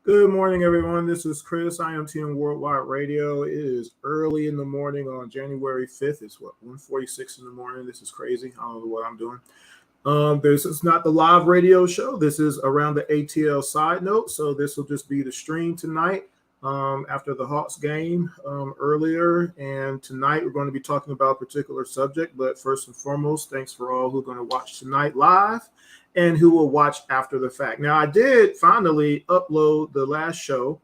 Good morning, everyone. This is Chris, IMTN Worldwide Radio. It is early in the morning on January 5th. It's 1:46 in the morning. This is crazy. I don't know what I'm doing. This is not the live radio show. This is around the ATL side note. So this will just be the stream tonight after the Hawks game earlier. And tonight we're going to be talking about a particular subject. But first and foremost, thanks for all who are going to watch tonight live and who will watch after the fact. Now, I did finally upload the last show,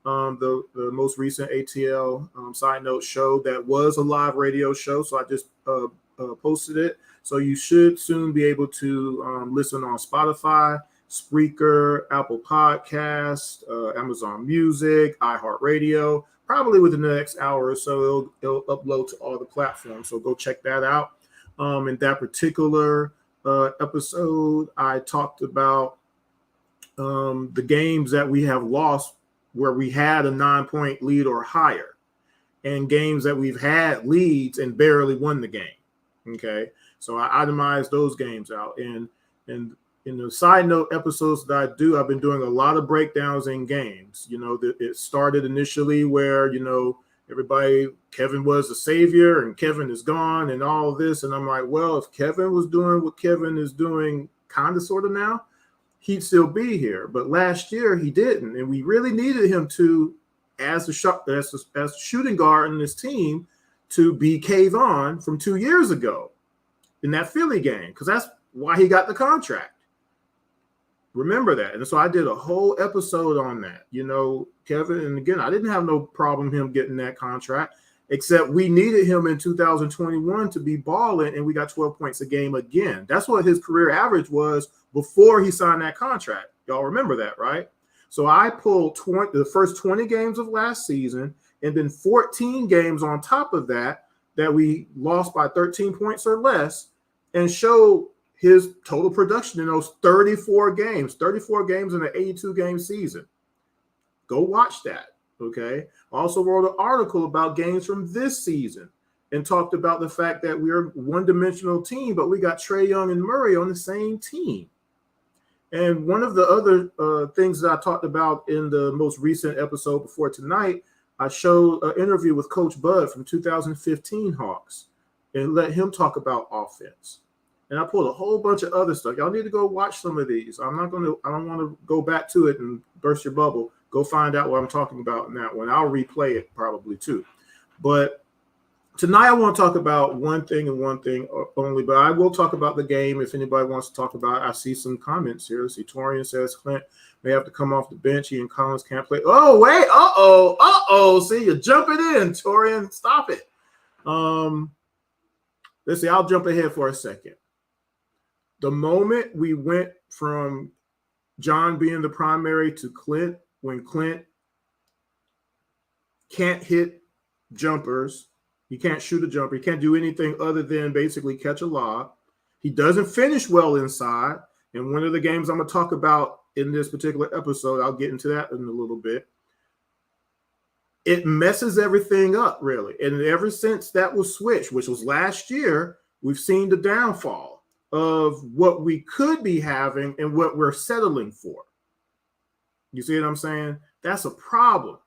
the most recent ATL side note show that was a live radio show. So I just posted it. So you should soon be able to listen on Spotify, Spreaker, Apple Podcasts, Amazon Music, iHeartRadio. Probably within the next hour or so, it'll upload to all the platforms. So go check that out. In that particular episode, I talked about the games that we have lost where we had a 9-point lead or higher, and games that we've had leads and barely won the game. Okay, so I itemized those games out. And in the side note episodes that I do, I've been doing a lot of breakdowns in games. You know, it started initially where, you know, everybody, Kevin was the savior and Kevin is gone and all of this. And I'm like, well, if Kevin was doing what Kevin is doing kind of sort of now, he'd still be here. But last year he didn't. And we really needed him to, as a shooting guard in this team, to be Kayvon from 2 years ago in that Philly game, because that's why he got the contract. Remember that. And so I did a whole episode on that. You know, Kevin, and again, I didn't have no problem him getting that contract, except we needed him in 2021 to be balling, and we got 12 points a game again. That's what his career average was before he signed that contract. Y'all remember that, right? So I pulled the first 20 games of last season, and then 14 games on top of that we lost by 13 points or less, and showed his total production in those 34 games in an 82-game season. Go watch that, okay? I also wrote an article about games from this season and talked about the fact that we're a one-dimensional team, but we got Trae Young and Murray on the same team. And one of the other things that I talked about in the most recent episode before tonight, I showed an interview with Coach Bud from 2015 Hawks and let him talk about offense. And I pulled a whole bunch of other stuff. Y'all need to go watch some of these. I don't want to go back to it and burst your bubble. Go find out what I'm talking about in that one. I'll replay it probably too. But tonight I want to talk about one thing and one thing only, but I will talk about the game if anybody wants to talk about it. I see some comments here. See, Torian says Clint may have to come off the bench. He and Collins can't play. Oh, wait. Uh-oh. See, you're jumping in, Torian. Stop it. Let's see. I'll jump ahead for a second. The moment we went from John being the primary to Clint, when Clint can't hit jumpers, he can't shoot a jumper, he can't do anything other than basically catch a lob. He doesn't finish well inside. And one of the games I'm going to talk about in this particular episode, I'll get into that in a little bit. It messes everything up, really. And ever since that was switched, which was last year, we've seen the downfall of what we could be having and what we're settling for. You see what I'm saying? That's a problem.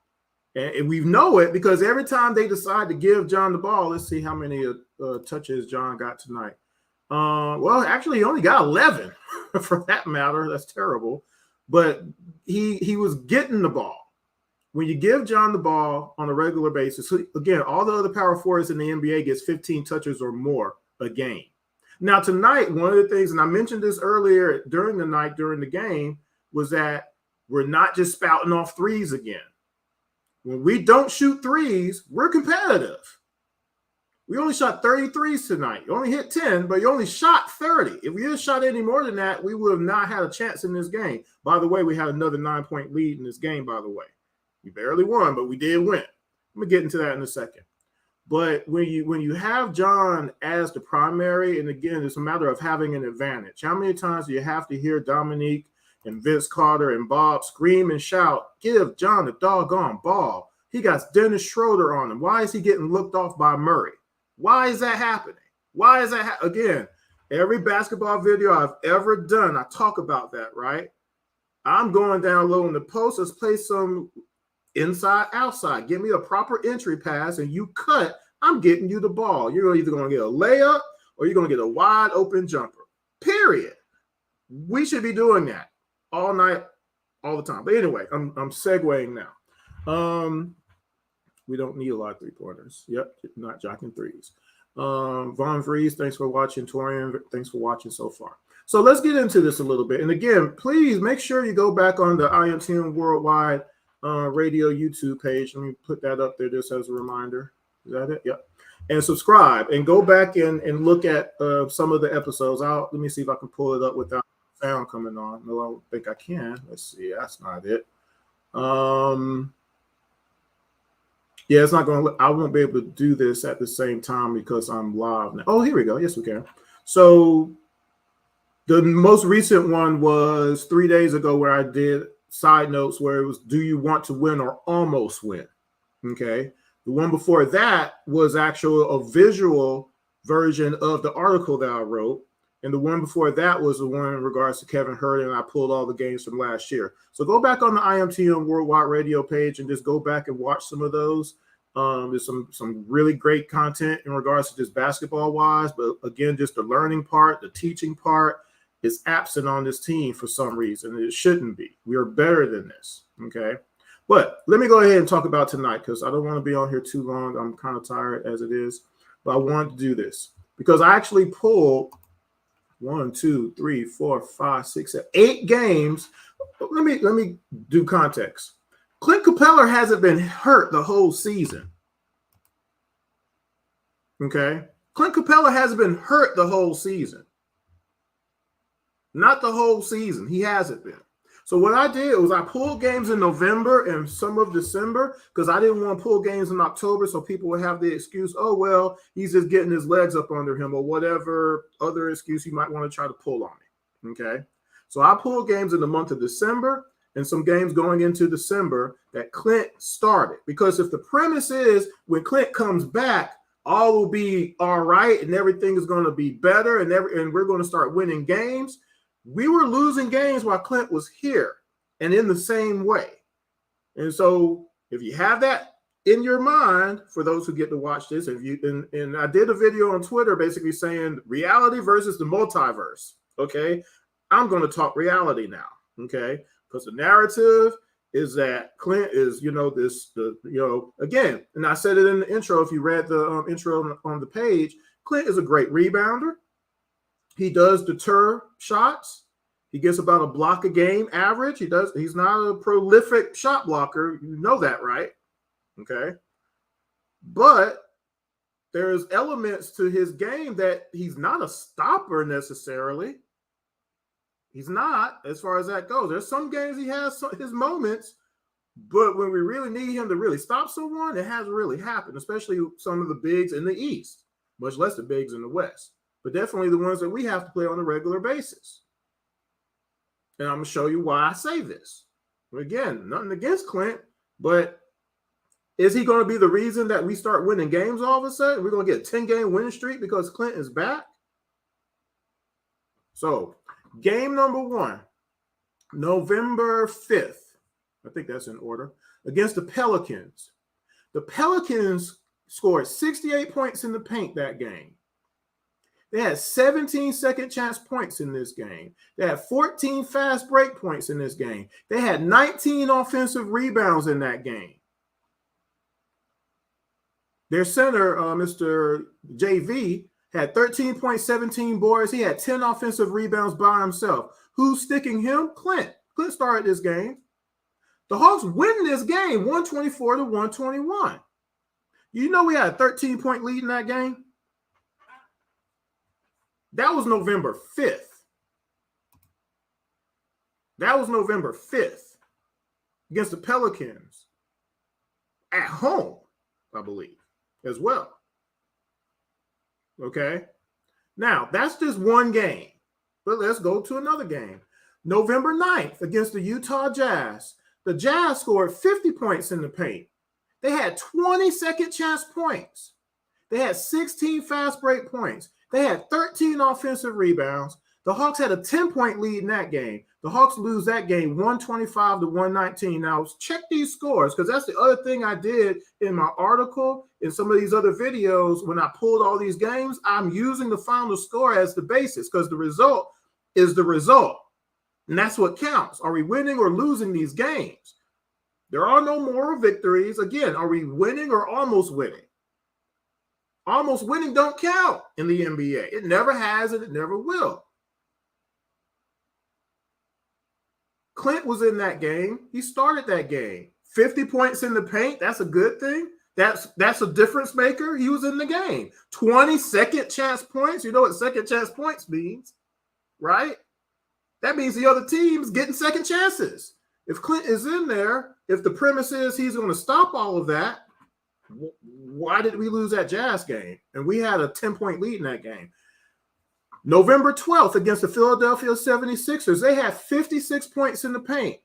And we know it because every time they decide to give John the ball, let's see how many touches John got tonight. Well, actually, he only got 11 for that matter. That's terrible. But he was getting the ball. When you give John the ball on a regular basis, so again, all the other power forwards in the NBA gets 15 touches or more a game. Now, tonight, one of the things, and I mentioned this earlier during the game, was that we're not just spouting off threes again. When we don't shoot threes, we're competitive. We only shot 33s tonight. You only hit 10, but you only shot 30. If we had shot any more than that, we would have not had a chance in this game. By the way, we had another 9-point lead in this game, by the way. We barely won, but we did win. I'm going to get into that in a second. But when you have John as the primary, and again, it's a matter of having an advantage. How many times do you have to hear Dominique and Vince Carter and Bob scream and shout, give John the doggone ball? He got Dennis Schroeder on him. Why is he getting looked off by Murray? Why is that happening? Why is that again, every basketball video I've ever done, I talk about that, right? I'm going down low in the post. Let's play some inside, outside. Give me a proper entry pass, and you cut. I'm getting you the ball. You're either going to get a layup or you're going to get a wide open jumper. Period. We should be doing that all night, all the time. But anyway, I'm segueing now. We don't need a lot of three-pointers. Yep, not jocking threes. Von Vries, thanks for watching. Torian, thanks for watching so far. So let's get into this a little bit. And again, please make sure you go back on the IMTN Worldwide Radio YouTube page. Let me put that up there just as a reminder. Is that it? Yep. And subscribe and go back and look at some of the episodes. Let me see if I can pull it up without sound coming on. No, I don't think I can. Let's see. That's not it. Yeah, it's not going to. I won't be able to do this at the same time because I'm live now. Oh, here we go. Yes, we can. So the most recent one was 3 days ago where I did side notes where it was, do you want to win or almost win? Okay. The one before that was a visual version of the article that I wrote. And the one before that was the one in regards to Kevin Hurt, and I pulled all the games from last year. So go back on the IMTN Worldwide Radio page and just go back and watch some of those. There's some really great content in regards to just basketball-wise, but again, just the learning part, the teaching part is absent on this team for some reason. It shouldn't be. We are better than this, okay? But let me go ahead and talk about tonight because I don't want to be on here too long. I'm kind of tired as it is, but I wanted to do this because I actually pulled 1, 2, 3, 4, 5, 6, 7, 8 games. Let me do context. Clint Capella hasn't been hurt the whole season. Okay? Clint Capella hasn't been hurt the whole season. Not the whole season. He hasn't been. So what I did was I pulled games in November and some of December because I didn't want to pull games in October so people would have the excuse, oh, well, he's just getting his legs up under him or whatever other excuse you might want to try to pull on me, okay? So I pulled games in the month of December and some games going into December that Clint started because if the premise is when Clint comes back, all will be all right and everything is going to be better and we're going to start winning games. We were losing games while Clint was here and in the same way. And so if you have that in your mind, for those who get to watch this, and I did a video on Twitter basically saying reality versus the multiverse, okay? I'm going to talk reality now, okay? Because the narrative is that Clint is, again, and I said it in the intro, if you read the intro on the page, Clint is a great rebounder. He does deter shots. He gets about a block a game average. He's not a prolific shot blocker. You know that, right? Okay. But there's elements to his game that he's not a stopper necessarily. He's not, as far as that goes. There's some games he has his moments, but when we really need him to really stop someone, it hasn't really happened, especially some of the bigs in the East, much less the bigs in the West. But definitely the ones that we have to play on a regular basis. And I'm going to show you why I say this. Again, nothing against Clint, but is he going to be the reason that we start winning games all of a sudden? We're going to get a 10-game winning streak because Clint is back? So, game number 1, November 5th. I think that's in order. Against the Pelicans. The Pelicans scored 68 points in the paint that game. They had 17 second chance points in this game. They had 14 fast break points in this game. They had 19 offensive rebounds in that game. Their center, Mr. JV, had 13.17 boards. He had 10 offensive rebounds by himself. Who's sticking him? Clint. Clint started this game. The Hawks win this game 124-121. You know we had a 13-point lead in that game? That was November 5th. That was November 5th against the Pelicans at home, I believe, as well. Okay. Now, that's just one game. But let's go to another game. November 9th against the Utah Jazz. The Jazz scored 50 points in the paint. They had 20 second chance points. They had 16 fast break points. They had 13 offensive rebounds. The Hawks had a 10-point lead in that game. The Hawks lose that game 125 to 119. Now, check these scores, because that's the other thing I did in my article, in some of these other videos. When I pulled all these games, I'm using the final score as the basis, because the result is the result. And that's what counts. Are we winning or losing these games? There are no moral victories. Again, are we winning or almost winning? Almost winning don't count in the NBA. It never has and it never will. Clint was in that game. He started that game. 50 points in the paint. That's a good thing. That's a difference maker. He was in the game. 20 second chance points. You know what second chance points means, right? That means the other team's getting second chances. If Clint is in there, if the premise is he's going to stop all of that, why did we lose that Jazz game? And we had a 10-point lead in that game. November 12th against the Philadelphia 76ers, they had 56 points in the paint.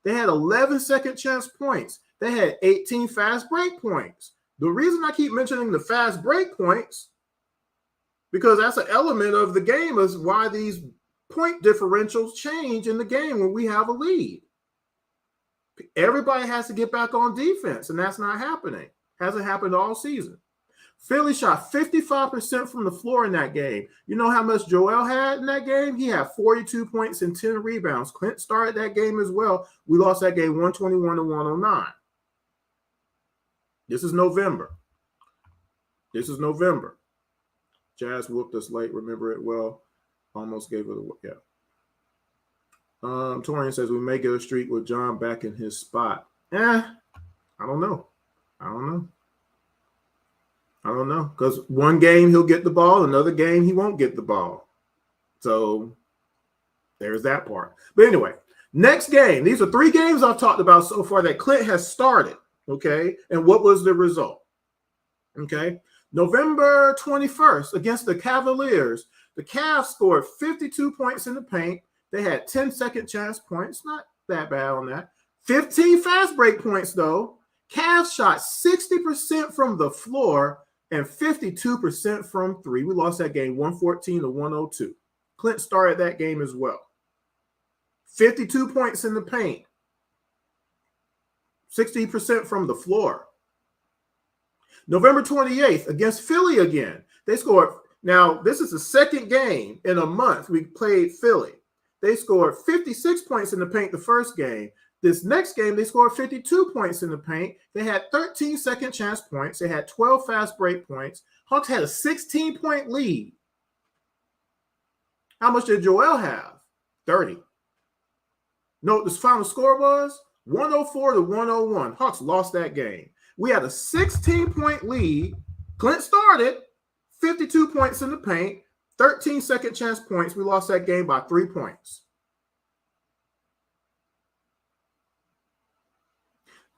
They had 11 second chance points. They had 18 fast break points. The reason I keep mentioning the fast break points, because that's an element of the game, is why these point differentials change in the game when we have a lead. Everybody has to get back on defense, and that's not happening. Hasn't happened all season. Philly shot 55% from the floor in that game. You know how much Joel had in that game? He had 42 points and 10 rebounds. Clint started that game as well. We lost that game 121 to 109. This is November. Jazz whooped us late. Remember it well. Almost gave it away. Yeah. Torian says we may get a streak with John back in his spot. I don't know. Because one game he'll get the ball, another game he won't get the ball. So there's that part. But anyway, next game. These are 3 games I've talked about so far that Clint has started. Okay. And what was the result? Okay. November 21st against the Cavaliers. The Cavs scored 52 points in the paint. They had 10 second chance points. Not that bad on that. 15 fast break points, though. Cavs shot 60% from the floor and 52% from 3. We lost that game 114 to 102. Clint started that game as well. 52 points in the paint. 60% from the floor. November 28th against Philly again. They scored. Now, this is the second game in a month we played Philly. They scored 56 points in the paint the first game. This next game, they scored 52 points in the paint. They had 13 second chance points. They had 12 fast break points. Hawks had a 16-point lead. How much did Joel have? 30. No, the final score was 104 to 101. Hawks lost that game. We had a 16-point lead. Clint started, 52 points in the paint, 13 second chance points. We lost that game by 3 points.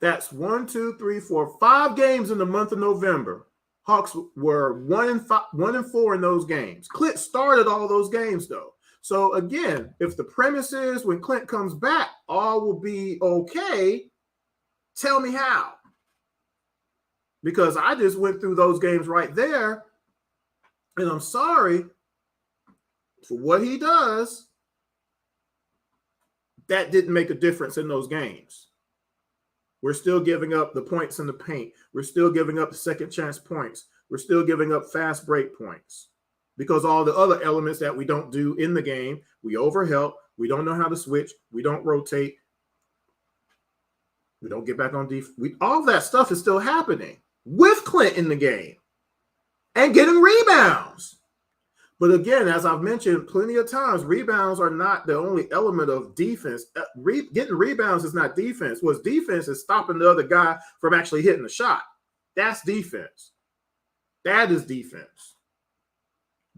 That's 1, 2, 3, 4, 5 games in the month of November. Hawks were 1-4 in those games. Clint started all those games, though. So again, if the premise is when Clint comes back, all will be okay, tell me how. Because I just went through those games right there, and I'm sorry for what he does. That didn't make a difference in those games. We're still giving up the points in the paint. We're still giving up the second chance points. We're still giving up fast break points because all the other elements that we don't do in the game, we overhelp. We don't know how to switch. We don't rotate. We don't get back on defense. All that stuff is still happening with Clint in the game and getting rebounds. But again, as I've mentioned plenty of times, rebounds are not the only element of defense. Getting rebounds is not defense. What's defense is stopping the other guy from actually hitting the shot. That's defense. That is defense.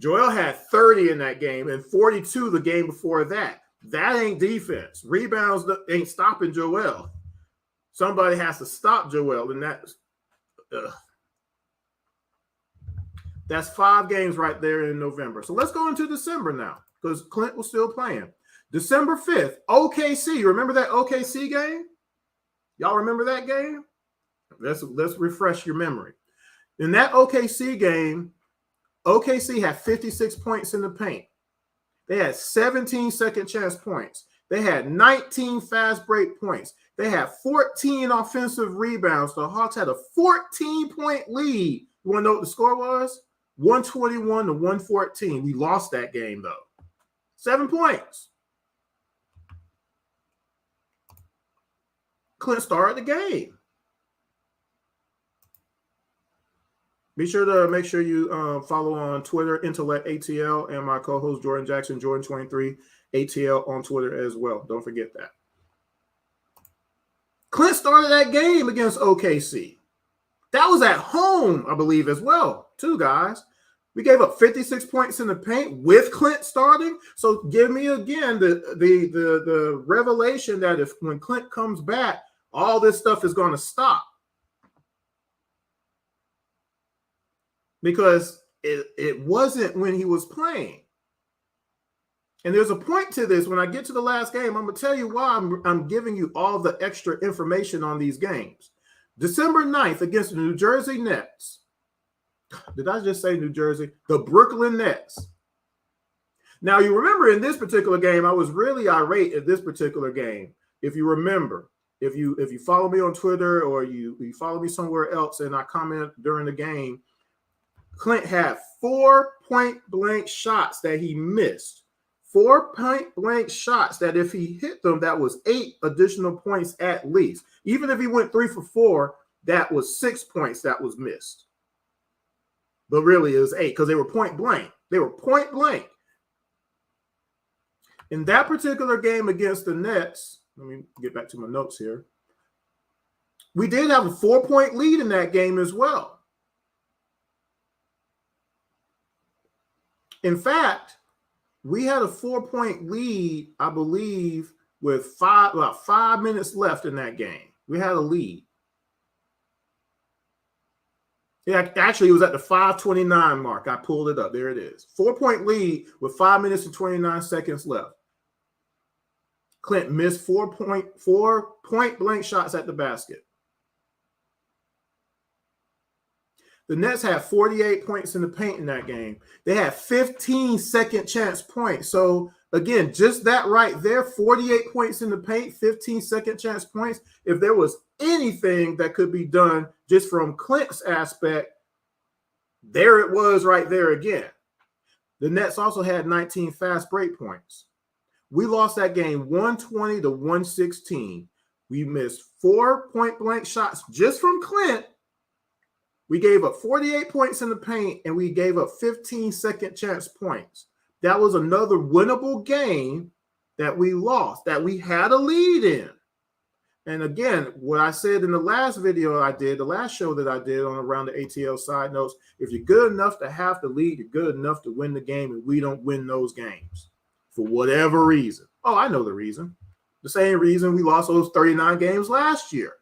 Joel had 30 in that game and 42 the game before that. That ain't defense. Rebounds ain't stopping Joel. Somebody has to stop Joel, and that's 5 games right there in November. So let's go into December now, because Clint was still playing. December 5th, OKC. You remember that OKC game? Y'all remember that game? Let's refresh your memory. In that OKC game, OKC had 56 points in the paint. They had 17 second chance points. They had 19 fast break points. They had 14 offensive rebounds. The Hawks had a 14-point lead. You want to know what the score was? 121 to 114. We lost that game, though. 7 points. Clint started the game. Be sure to make sure you follow on Twitter, Intellect ATL, and my co-host Jordan Jackson, Jordan23 ATL on Twitter as well. Don't forget that. Clint started that game against OKC. That was at home, I believe, as well, too, guys. We gave up 56 points in the paint with Clint starting. So give me again the revelation that if when Clint comes back, all this stuff is going to stop. Because it wasn't when he was playing. And there's a point to this. When I get to the last game, I'm going to tell you why I'm giving you all the extra information on these games. December 9th against the New Jersey Nets. Did I just say New Jersey? The Brooklyn Nets. Now, you remember in this particular game, I was really irate at this particular game. If you remember, if you follow me on Twitter or you follow me somewhere else and I comment during the game, Clint had 4 point-blank shots that he missed. 4 point-blank shots that if he hit them, that was 8 additional points at least. Even if he went 3 for 4, that was 6 points that was missed. But really, it was 8 because they were point-blank. They were point-blank. In that particular game against the Nets, let me get back to my notes here. We did have a 4-point lead in that game as well. In fact, we had a 4-point lead, I believe, with about 5 minutes left in that game. We had a lead. Yeah, actually, it was at the 5:29 mark. I pulled it up. There it is. 4-point lead with 5 minutes and 29 seconds left. Clint missed 4 point blank shots at the basket. The Nets had 48 points in the paint in that game. They had 15 second chance points. So, again, just that right there, 48 points in the paint, 15 second chance points. If there was anything that could be done just from Clint's aspect, there it was right there again. The Nets also had 19 fast break points. We lost that game 120 to 116. We missed 4 point-blank shots just from Clint. We gave up 48 points in the paint, and we gave up 15 second chance points. That was another winnable game that we lost, that we had a lead in. And again, what I said in the last video I did, the last show that I did on around the ATL side notes, if you're good enough to have the lead, you're good enough to win the game, and we don't win those games for whatever reason. Oh, I know the reason. The same reason we lost those 39 games last year.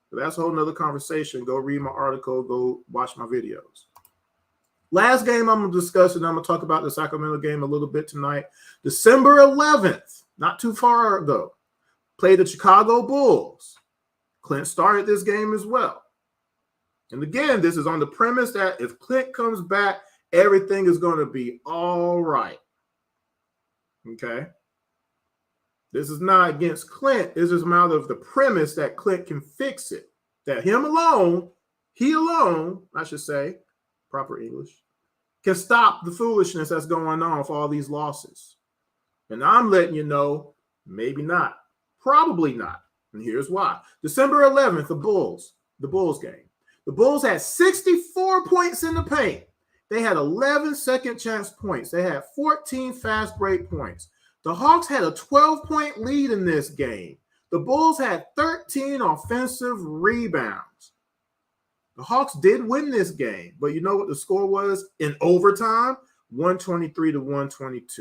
But that's a whole nother conversation. Go read my article. Go watch my videos. Last game I'm going to discuss, and I'm going to talk about the Sacramento game a little bit tonight. December 11th, not too far ago, played the Chicago Bulls. Clint started this game as well. And again, this is on the premise that if Clint comes back, everything is going to be all right. Okay? This is not against Clint. This is out of the premise that Clint can fix it. That he alone, I should say, proper English, can stop the foolishness that's going on for all these losses. And I'm letting you know, maybe not. Probably not. And here's why. December 11th, the Bulls game. The Bulls had 64 points in the paint. They had 11 second chance points. They had 14 fast break points. The Hawks had a 12-point lead in this game. The Bulls had 13 offensive rebounds. The Hawks did win this game, but you know what the score was in overtime? 123-122.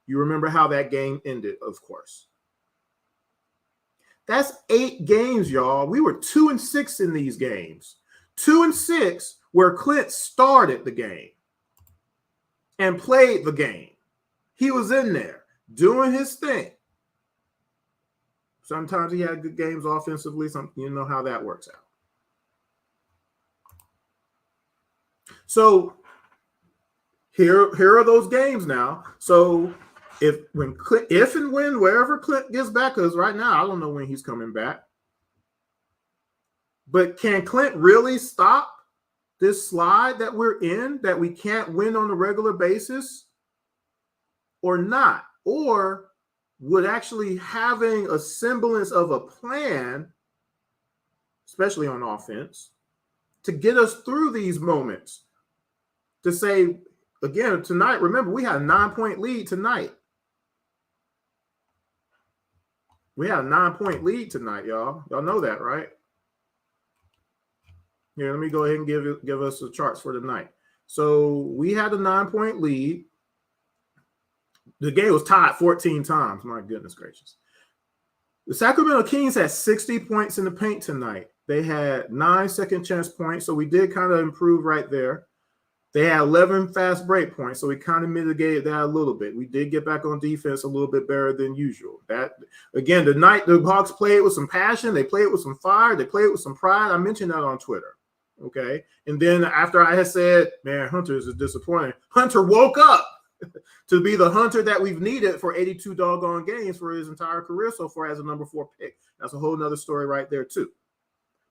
You remember how that game ended, of course. That's 8 games, y'all. We were 2-6 in these games. 2-6 where Clint started the game and played the game. He was in there doing his thing. Sometimes he had good games offensively. You know how that works out. So here are those games now. So if and when wherever Clint gets back, because right now I don't know when he's coming back. But can Clint really stop this slide that we're in, that we can't win on a regular basis, or not? Or would actually having a semblance of a plan, especially on offense, to get us through these moments, to say, again, tonight, remember, we had a 9-point lead tonight. We had a 9-point lead tonight, y'all. Y'all know that, right? Here, let me go ahead and give us the charts for tonight. So we had a 9-point lead. The game was tied 14 times. My goodness gracious. The Sacramento Kings had 60 points in the paint tonight. They had 9 second chance points, so we did kind of improve right there. They had 11 fast break points, so we kind of mitigated that a little bit. We did get back on defense a little bit better than usual. That, again, the night the Hawks played with some passion. They played with some fire. They played with some pride. I mentioned that on Twitter. Okay. And then after I had said, man, Hunter is disappointing, Hunter woke up to be the Hunter that we've needed for 82 doggone games for his entire career so far as a number 4 pick. That's a whole nother story right there, too.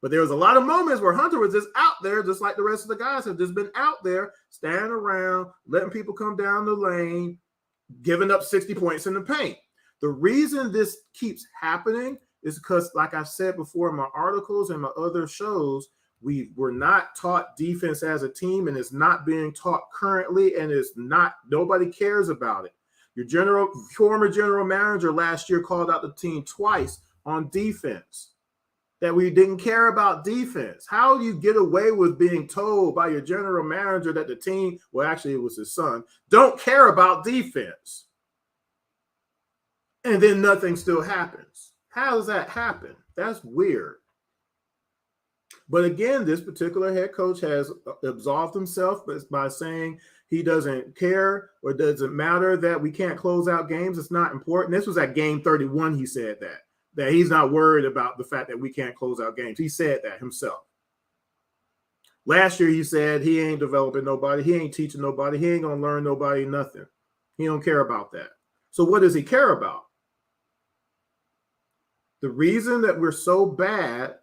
But there was a lot of moments where Hunter was just out there, just like the rest of the guys have just been out there, standing around, letting people come down the lane, giving up 60 points in the paint. The reason this keeps happening is because, like I've said before in my articles and my other shows, we were not taught defense as a team, and it's not being taught currently, and it's not, nobody cares about it. Your former general manager last year called out the team twice on defense, that we didn't care about defense. How do you get away with being told by your general manager that the team, well, actually it was his son, don't care about defense? And then nothing still happens. How does that happen? That's weird. But again, this particular head coach has absolved himself by saying he doesn't care or doesn't matter that we can't close out games. It's not important. This was at game 31. He said that he's not worried about the fact that we can't close out games. He said that himself. Last year, he said he ain't developing nobody. He ain't teaching nobody. He ain't going to learn nobody nothing. He don't care about that. So what does he care about? The reason that we're so bad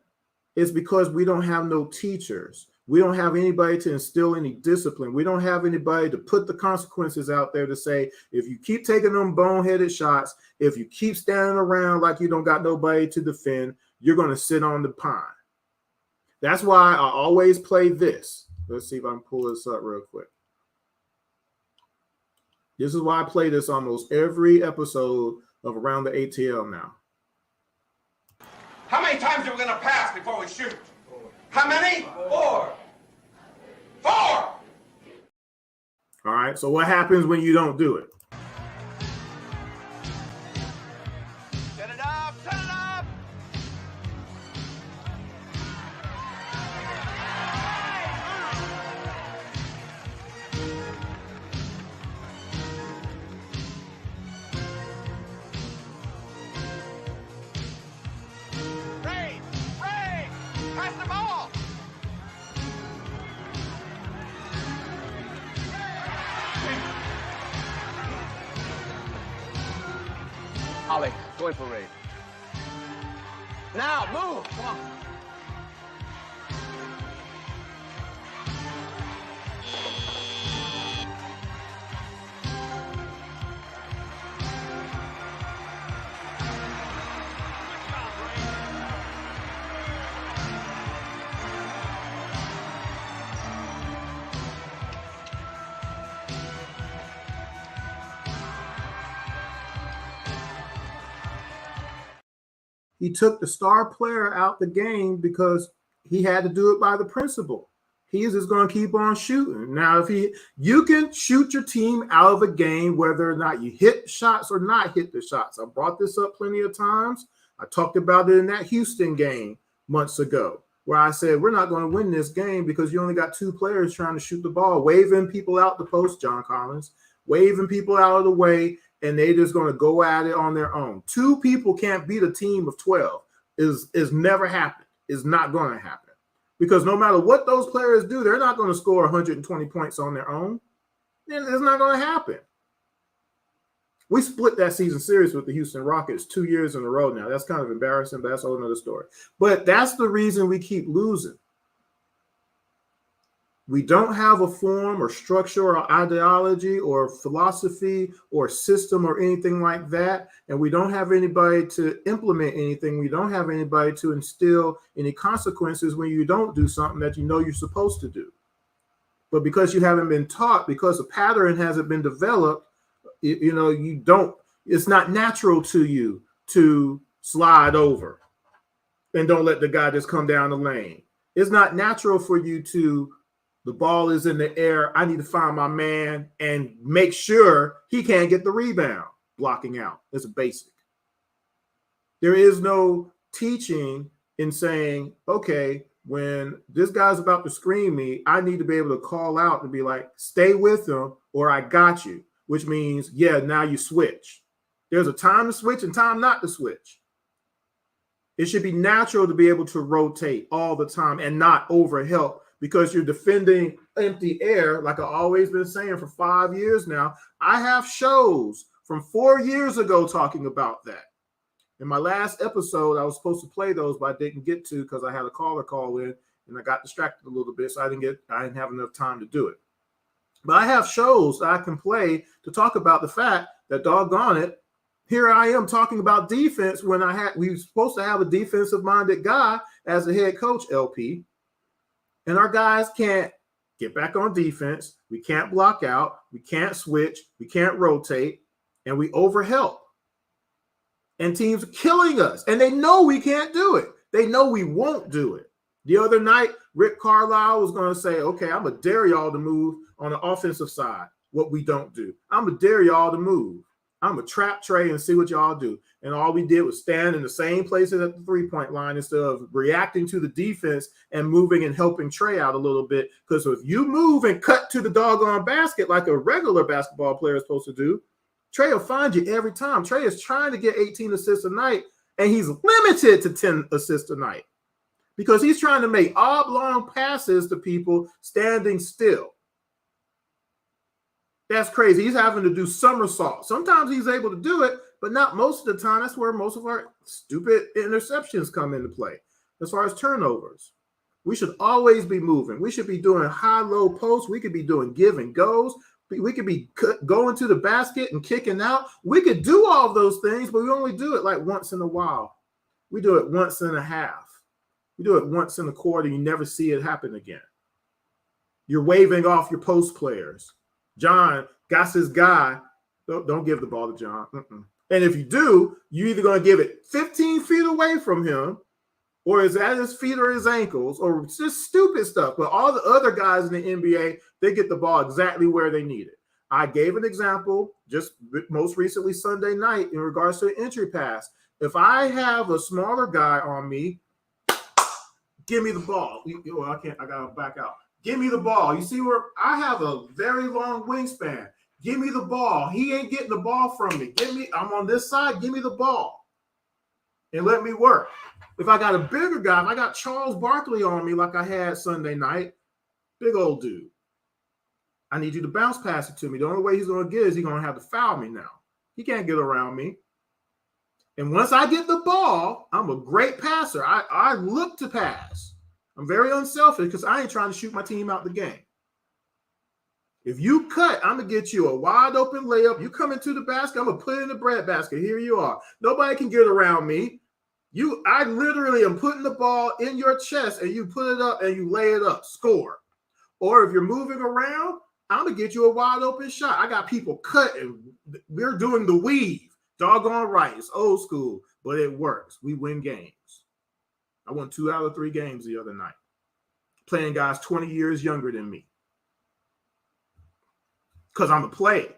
is because we don't have no teachers. We don't have anybody to instill any discipline. We don't have anybody to put the consequences out there to say, if you keep taking them boneheaded shots, if you keep standing around like you don't got nobody to defend, you're going to sit on the pine. That's why I always play this. Let's see if I can pull this up real quick. This is why I play this almost every episode of Around the ATL now. How many times are we going to pass before we shoot? How many? 4. 4! All right, so what happens when you don't do it? Set it up! Set it up! Ray! Ray! Pass the ball! Ollie, going for Ray. Now, move! Come on. He took the star player out the game because he had to do it by the principle. He's just going to keep on shooting. Now, you can shoot your team out of a game, whether or not you hit shots or not hit the shots. I brought this up plenty of times. I talked about it in that Houston game months ago, where I said, we're not going to win this game because you only got two players trying to shoot the ball, waving people out the post, John Collins, waving people out of the way, and they just going to go at it on their own. Two people can't beat a team of 12. Is never happened. Is not going to happen. Because no matter what those players do, they're not going to score 120 points on their own. It's not going to happen. We split that season series with the Houston Rockets 2 years in a row now. That's kind of embarrassing, but that's a whole nother story. But that's the reason we keep losing. We don't have a form or structure or ideology or philosophy or system or anything like that. And we don't have anybody to implement anything. We don't have anybody to instill any consequences when you don't do something that you know you're supposed to do. But because you haven't been taught, because a pattern hasn't been developed, you don't, it's not natural to you to slide over and don't let the guy just come down the lane. It's not natural for you to, the ball is in the air, I need to find my man and make sure he can't get the rebound. Blocking out is a basic. There is no teaching in saying, okay, when this guy's about to screen me, I need to be able to call out and be like, stay with him or I got you, which means, yeah, now you switch. There's a time to switch and time not to switch. It should be natural to be able to rotate all the time and not overhelp, because you're defending empty air, like I've always been saying for 5 years now. I have shows from 4 years ago talking about that. In my last episode, I was supposed to play those, but I didn't get to because I had a caller call in and I got distracted a little bit, so I didn't have enough time to do it. But I have shows that I can play to talk about the fact that, doggone it, here I am talking about defense when we were supposed to have a defensive-minded guy as a head coach, LP. And our guys can't get back on defense. We can't block out. We can't switch. We can't rotate. And we overhelp. And teams are killing us. And they know we can't do it. They know we won't do it. The other night, Rick Carlisle was going to say, okay, I'm going to dare y'all to move on the offensive side, what we don't do. I'm going to dare y'all to move. I'm going to trap Trey and see what y'all do. And all we did was stand in the same places at the three-point line instead of reacting to the defense and moving and helping Trey out a little bit. Because if you move and cut to the doggone basket like a regular basketball player is supposed to do, Trey will find you every time. Trey is trying to get 18 assists a night, and he's limited to 10 assists a night because he's trying to make oblong passes to people standing still. That's crazy. He's having to do somersaults. Sometimes he's able to do it, but not most of the time. That's where most of our stupid interceptions come into play as far as turnovers. We should always be moving. We should be doing high-low posts. We could be doing give and goes. We could be going to the basket and kicking out. We could do all of those things, but we only do it like once in a while. We do it once and a half. We do it once in a quarter. You never see it happen again. You're waving off your post players. John got his guy. Don't give the ball to John. And if you do, you're either going to give it 15 feet away from him, or is at his feet or his ankles, or just stupid stuff. But all the other guys in the NBA, they get the ball exactly where they need it. I gave an example just most recently Sunday night in regards to an entry pass. If I have a smaller guy on me, give me the ball. I can't. I got to back out. Give me the ball. You see where I have a very long wingspan. Give me the ball. He ain't getting the ball from me. I'm on this side. Give me the ball and let me work. If I got a bigger guy, if I got Charles Barkley on me like I had Sunday night, big old dude, I need you to bounce pass it to me. The only way he's going to get is he's going to have to foul me now. He can't get around me. And once I get the ball, I'm a great passer. I look to pass. I'm very unselfish because I ain't trying to shoot my team out the game. If you cut, I'm going to get you a wide open layup. You come into the basket, I'm going to put it in the bread basket. Here you are. Nobody can get around me. I literally am putting the ball in your chest and you put it up and you lay it up. Score. Or if you're moving around, I'm going to get you a wide open shot. I got people cut and we're doing the weave. Doggone right. It's old school, but it works. We win games. I won 2 out of 3 games the other night. playing guys 20 years younger than me. Because I'm a player.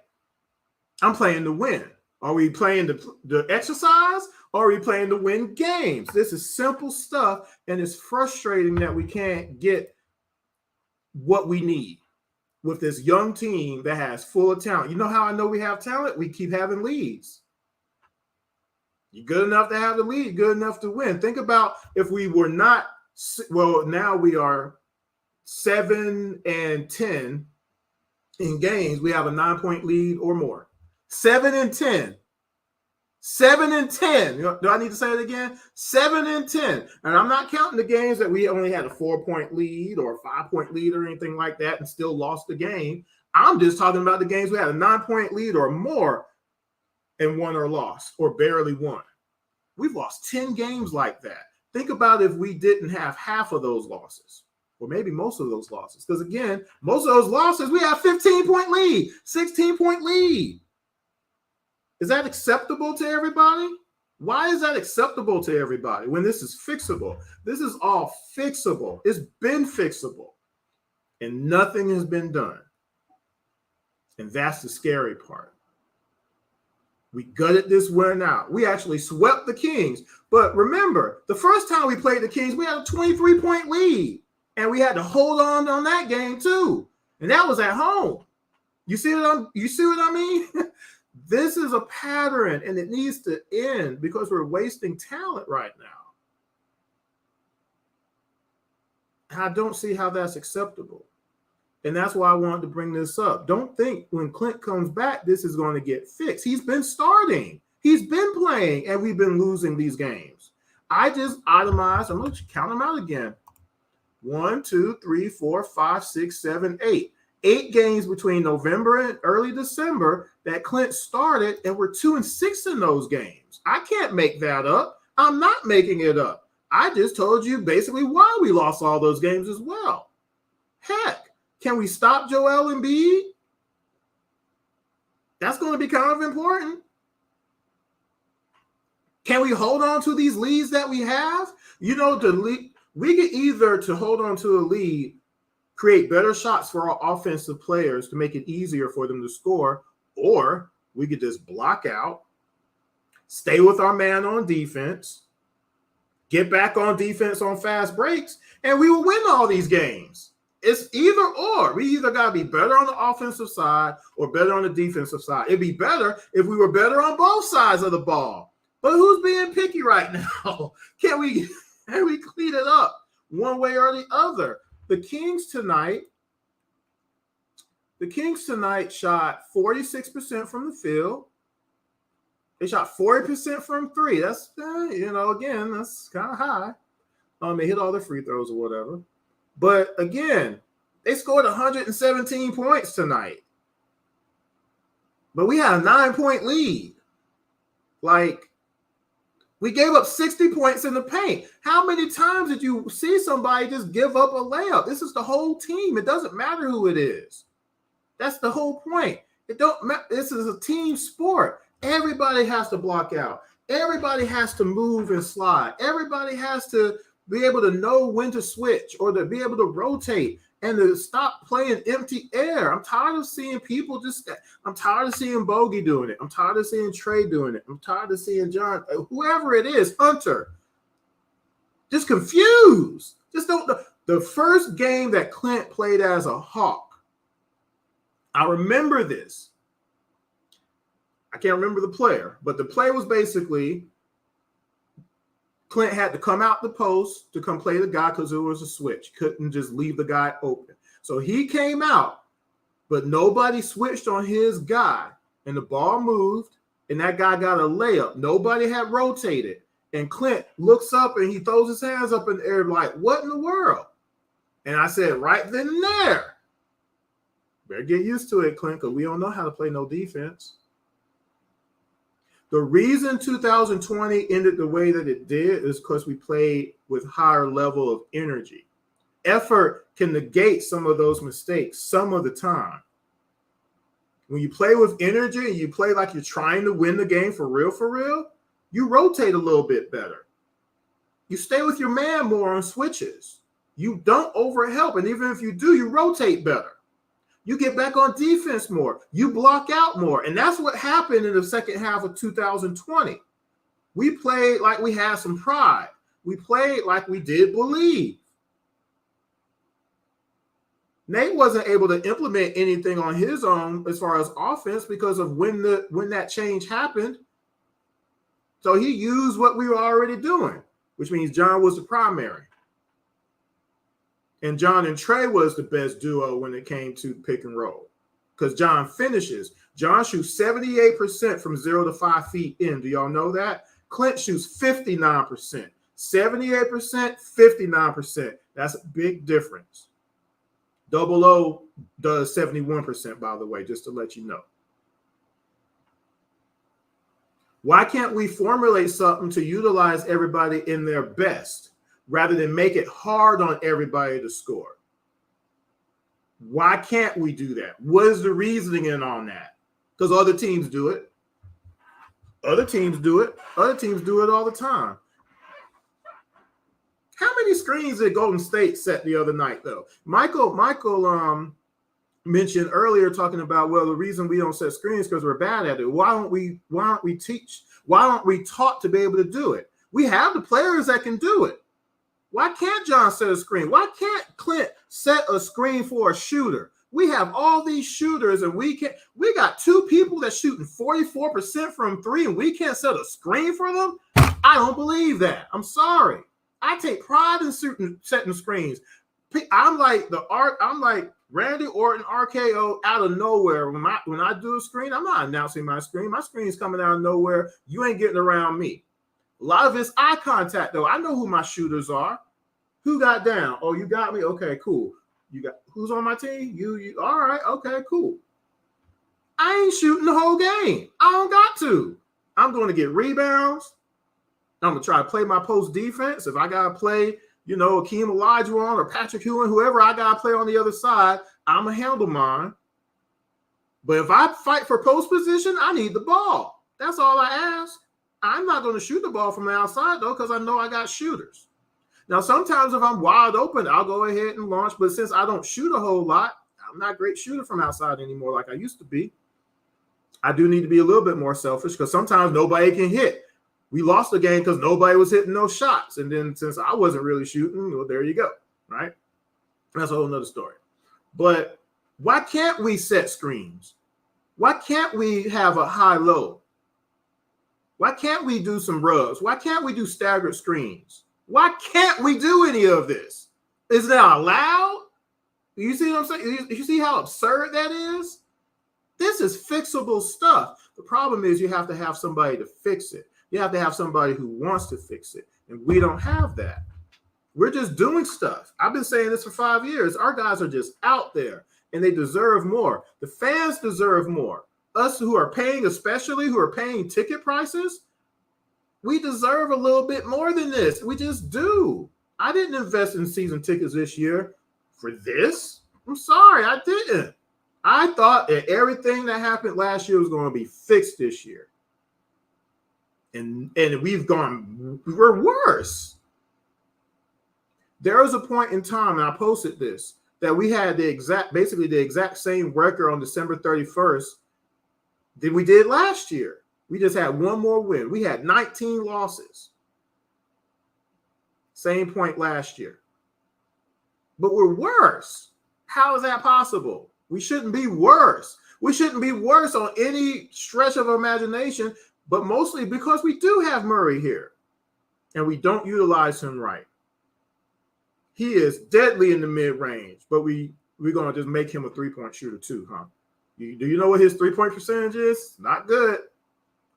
I'm playing to win. Are we playing the exercise, or are we playing to win games? This is simple stuff, and it's frustrating that we can't get what we need with this young team that has full of talent. You know how I know we have talent? We keep having leads. You're good enough to have the lead, good enough to win. Think about if we were not, well, now we are 7-10 in games. We have a 9-point lead or more. 7-10. 7-10. Do I need to say it again? 7-10. And I'm not counting the games that we only had a 4-point lead or a 5-point lead or anything like that and still lost the game. I'm just talking about the games we had a 9-point lead or more and won or lost or barely won. We've lost 10 games like that. Think about if we didn't have half of those losses, or maybe most of those losses. Because again, most of those losses, we have 15-point lead, 16-point lead. Is that acceptable to everybody? Why is that acceptable to everybody when this is fixable? This is all fixable. It's been fixable. And nothing has been done. And that's the scary part. We gutted this win out. We actually swept the Kings. But remember, the first time we played the Kings, we had a 23-point lead. And we had to hold on that game too. And that was at home. You see what I mean? This is a pattern, and it needs to end because we're wasting talent right now. And I don't see how that's acceptable. And that's why I wanted to bring this up. Don't think when Clint comes back, this is going to get fixed. He's been starting. He's been playing, and we've been losing these games. I just itemized. I'm going to count them out again. 1, 2, 3, 4, 5, 6, 7, 8. 8 games between November and early December that Clint started, and we're 2-6 in those games. I can't make that up. I'm not making it up. I just told you basically why we lost all those games as well. Heck, can we stop Joel Embiid? That's going to be kind of important. Can we hold on to these leads that we have? You know, we can either to hold on to a lead, create better shots for our offensive players to make it easier for them to score, or we could just block out, stay with our man on defense, get back on defense on fast breaks, and we will win all these games. It's either or. We either got to be better on the offensive side or better on the defensive side. It'd be better if we were better on both sides of the ball. But who's being picky right now? Can we clean it up one way or the other? The Kings tonight shot 46% from the field. They shot 40% from 3. That's, again, that's kind of high. They hit all the free throws or whatever. But again, they scored 117 points tonight. But we had a 9-point lead. Like, we gave up 60 points in the paint. How many times did you see somebody just give up a layup? This is the whole team. It doesn't matter who it is. That's the whole point. It don't matter. This is a team sport. Everybody has to block out. Everybody has to move and slide. Everybody has to be able to know when to switch or to be able to rotate and to stop playing empty air. I'm tired of seeing people I'm tired of seeing Bogey doing it. I'm tired of seeing Trey doing it. I'm tired of seeing John, whoever it is, Hunter. Just confused. Just don't know. The first game that Clint played as a Hawk, I remember this. I can't remember the player, but the play was basically Clint had to come out the post to come play the guy because it was a switch. Couldn't just leave the guy open. So he came out, but nobody switched on his guy. And the ball moved, and that guy got a layup. Nobody had rotated. And Clint looks up, and he throws his hands up in the air like, what in the world? And I said, right then and there, better get used to it, Clint, because we don't know how to play no defense. The reason 2020 ended the way that it did is because we played with higher level of energy. Effort can negate some of those mistakes some of the time. When you play with energy and you play like you're trying to win the game for real, you rotate a little bit better. You stay with your man more on switches. You don't overhelp. And even if you do, you rotate better. You get back on defense more. You block out more. And that's what happened in the second half of 2020. We played like we had some pride. We played like we did believe. Nate wasn't able to implement anything on his own as far as offense because of when that change happened. So he used what we were already doing, which means John was the primary. And John and Trey was the best duo when it came to pick and roll because John finishes. John shoots 78% from 0 to 5 feet in. Do y'all know that? Clint shoots 59%. 78%, 59%. That's a big difference. Double O does 71%, by the way, just to let you know. Why can't we formulate something to utilize everybody in their best rather than make it hard on everybody to score? Why can't we do that? What is the reasoning in on that? Because other teams do it. Other teams do it. Other teams do it all the time. How many screens did Golden State set the other night, though? Michael mentioned earlier talking about, well, the reason we don't set screens because we're bad at it. Why don't we teach? Why aren't we taught to be able to do it? We have the players that can do it. Why can't John set a screen? Why can't Clint set a screen for a shooter? We have all these shooters, and we got two people that shooting 44% from three, and we can't set a screen for them? I don't believe that. I'm sorry. I take pride in setting screens. I'm like Randy Orton RKO out of nowhere. When I do a screen, I'm not announcing my screen. My screen's coming out of nowhere. You ain't getting around me. A lot of it's eye contact, though. I know who my shooters are. Who got down? Oh, you got me? Okay, cool. You got who's on my team? You all right, okay, cool. I ain't shooting the whole game. I don't got to. I'm going to get rebounds. I'm going to try to play my post defense. If I got to play, Akeem Olajuwon or Patrick Ewing, whoever I got to play on the other side, I'm going to handle mine. But if I fight for post position, I need the ball. That's all I ask. I'm not going to shoot the ball from the outside, though, because I know I got shooters. Now, sometimes if I'm wide open, I'll go ahead and launch. But since I don't shoot a whole lot, I'm not a great shooter from outside anymore like I used to be. I do need to be a little bit more selfish because sometimes nobody can hit. We lost the game because nobody was hitting those shots. And then since I wasn't really shooting, well, there you go, right? That's a whole nother story. But why can't we set screens? Why can't we have a high-low? Why can't we do some rubs? Why can't we do staggered screens? Why can't we do any of this? Is that allowed? You see what I'm saying? You see how absurd that is? This is fixable stuff. The problem is you have to have somebody to fix it. You have to have somebody who wants to fix it. And we don't have that. We're just doing stuff. I've been saying this for 5 years. Our guys are just out there and they deserve more. The fans deserve more. Us who are paying, especially who are paying ticket prices, we deserve a little bit more than this. We just do. I didn't invest in season tickets this year for this. I'm sorry, I didn't. I thought that everything that happened last year was going to be fixed this year. And we're worse. There was a point in time, and I posted this, that we had the exact same record on December 31st than we did last year. We just had one more win. We had 19 losses. Same point last year. But we're worse. How is that possible? We shouldn't be worse. We shouldn't be worse on any stretch of imagination, but mostly because we do have Murray here and we don't utilize him right. He is deadly in the mid-range, but we're going to just make him a three-point shooter too, huh? Do you know what his three-point percentage is? Not good.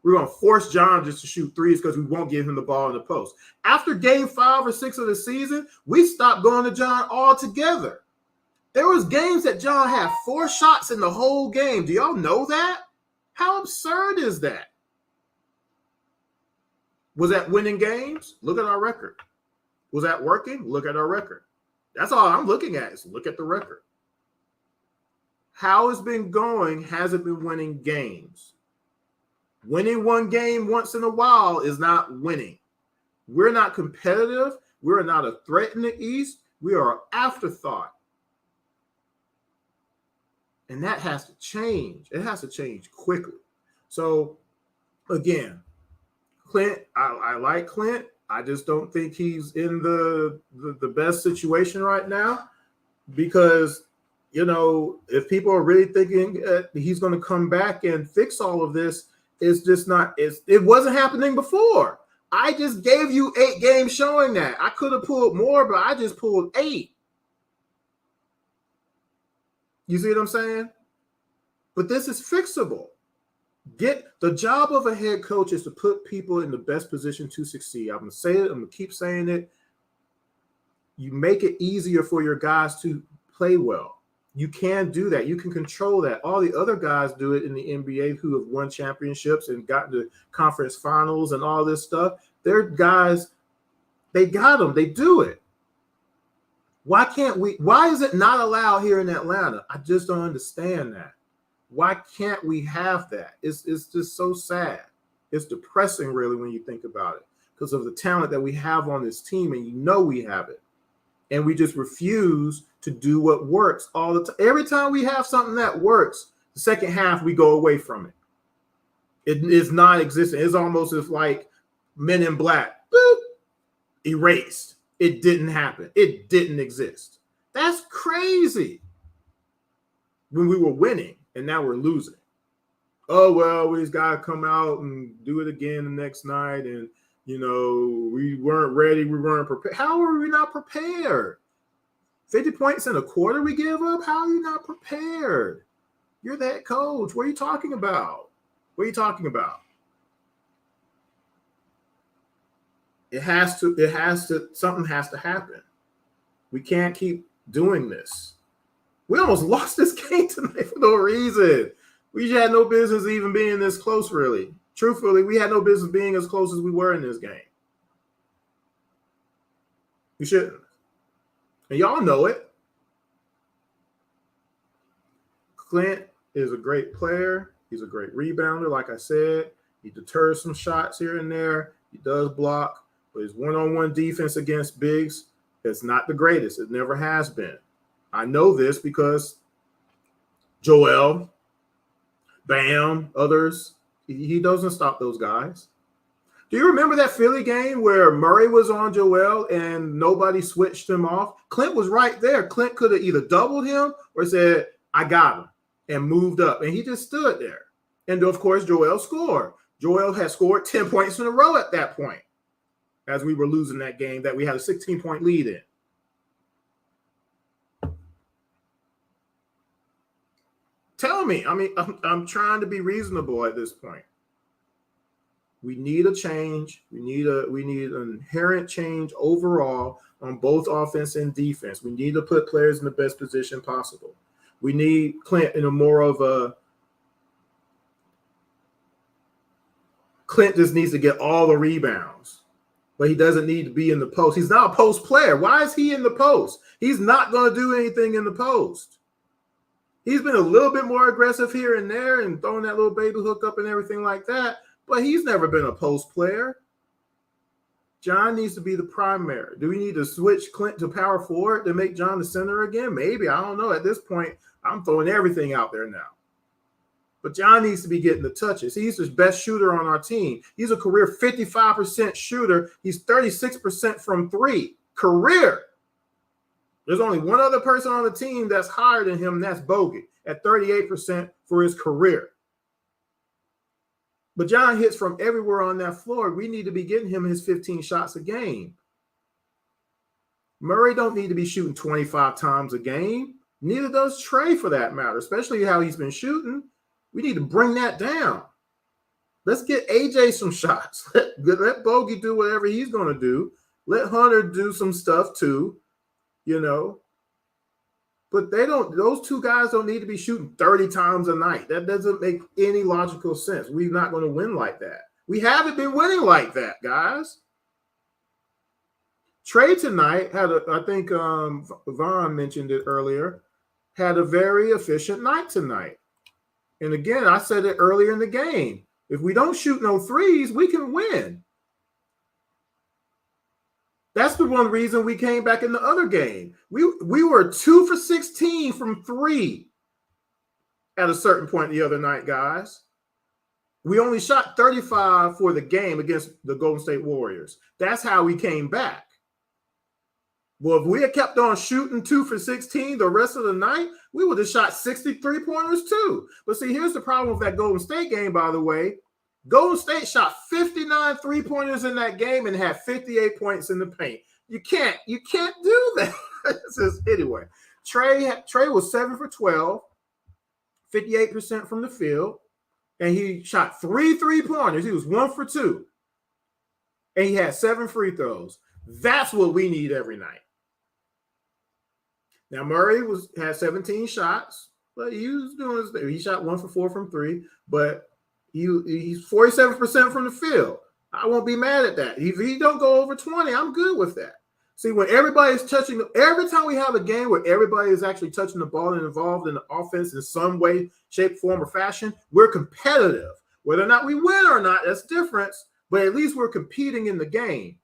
We're going to force John just to shoot threes because we won't give him the ball in the post. After game 5 or 6 of the season, we stopped going to John altogether. There was games that John had 4 shots in the whole game. Do y'all know that? How absurd is that? Was that winning games? Look at our record. Was that working? Look at our record. That's all I'm looking at is look at the record. How it's been going hasn't been winning games. Winning one game once in a while is not winning. We're not competitive. We're not a threat in the East. We are an afterthought. And that has to change. It has to change quickly. So, again, Clint, I like Clint. I just don't think he's in the best situation right now because, you know, if people are really thinking he's going to come back and fix all of this, it's just not. It wasn't happening before. I just gave you 8 games showing that. I could have pulled more, but I just pulled 8. You see what I'm saying? But this is fixable. The job of a head coach is to put people in the best position to succeed. I'm going to say it. I'm going to keep saying it. You make it easier for your guys to play well. You can do that. You can control that. All the other guys do it in the NBA who have won championships and gotten to conference finals and all this stuff. They're guys, they got them. They do it. Why can't we? Why is it not allowed here in Atlanta? I just don't understand that. Why can't we have that? It's just so sad. It's depressing, really, when you think about it, because of the talent that we have on this team, and you know we have it. And we just refuse to do what works all the time. Every time we have something that works, the second half, we go away from it. It is non-existent. It's almost as like Men in Black, boop, erased. It didn't happen. It didn't exist. That's crazy. When we were winning, and now we're losing. Oh, well, we just got to come out and do it again the next night. And, you know, we weren't ready. We weren't prepared. How are we not prepared? 50 points in a quarter we give up? How are you not prepared? You're that coach. What are you talking about? What are you talking about? Something has to happen. We can't keep doing this. We almost lost this game tonight for no reason. We had no business even being this close, really. Truthfully, we had no business being as close as we were in this game. We shouldn't. And y'all know it. Clint is a great player. He's a great rebounder, like I said. He deters some shots here and there. He does block. But his one-on-one defense against bigs, it's not the greatest. It never has been. I know this because Joel, Bam, others, he doesn't stop those guys. Do you remember that Philly game where Murray was on Joel and nobody switched him off? Clint was right there. Clint could have either doubled him or said, I got him, and moved up. And he just stood there. And, of course, Joel scored. Joel had scored 10 points in a row at that point as we were losing that game that we had a 16-point lead in. Tell me. I mean, I'm trying to be reasonable at this point. We need a change. We need an inherent change overall on both offense and defense. We need to put players in the best position possible. We need Clint in a more of a Clint just needs to get all the rebounds, but he doesn't need to be in the post. He's not a post player. Why is he in the post? He's not going to do anything in the post. He's been a little bit more aggressive here and there and throwing that little baby hook up and everything like that, but he's never been a post player. John needs to be the primary. Do we need to switch Clint to power forward to make John the center again? Maybe. I don't know. At this point, I'm throwing everything out there now. But John needs to be getting the touches. He's the best shooter on our team. He's a career 55% shooter. He's 36% from 3. Career. There's only one other person on the team that's higher than him, and that's Bogut at 38% for his career. But John hits from everywhere on that floor. We need to be getting him his 15 shots a game. Murray don't need to be shooting 25 times a game. Neither does Trey, for that matter, especially how he's been shooting. We need to bring that down. Let's get AJ some shots. Let Bogey do whatever he's going to do. Let Hunter do some stuff too, you know. But those two guys don't need to be shooting 30 times a night. That doesn't make any logical sense. We're not going to win like that. We haven't been winning like that, guys. Trey tonight had I think Vaughn mentioned it earlier, had a very efficient night tonight. And again, I said it earlier in the game. If we don't shoot no threes, we can win. That's the one reason we came back in the other game. We were 2 for 16 from 3 at a certain point the other night, guys. We only shot 35 for the game against the Golden State Warriors. That's how we came back. Well, if we had kept on shooting 2 for 16 the rest of the night, we would have shot 63 pointers too. But see, here's the problem with that Golden State game, by the way. Golden State shot 59 3-pointers in that game and had 58 points in the paint. You can't do that. Anyway, Trey was 7 for 12, 58% from the field, and he shot 3 3-pointers. He was 1 for 2, and he had 7 free throws. That's what we need every night. Now Murray had 17 shots, but he was doing his thing. He shot 1 for 4 from 3, but he's 47% from the field. I won't be mad at that. If he don't go over 20, I'm good with that. See, when everybody's touching, every time we have a game where everybody is actually touching the ball and involved in the offense in some way, shape, form, or fashion, we're competitive. Whether or not we win or not, that's different, but at least we're competing in the game.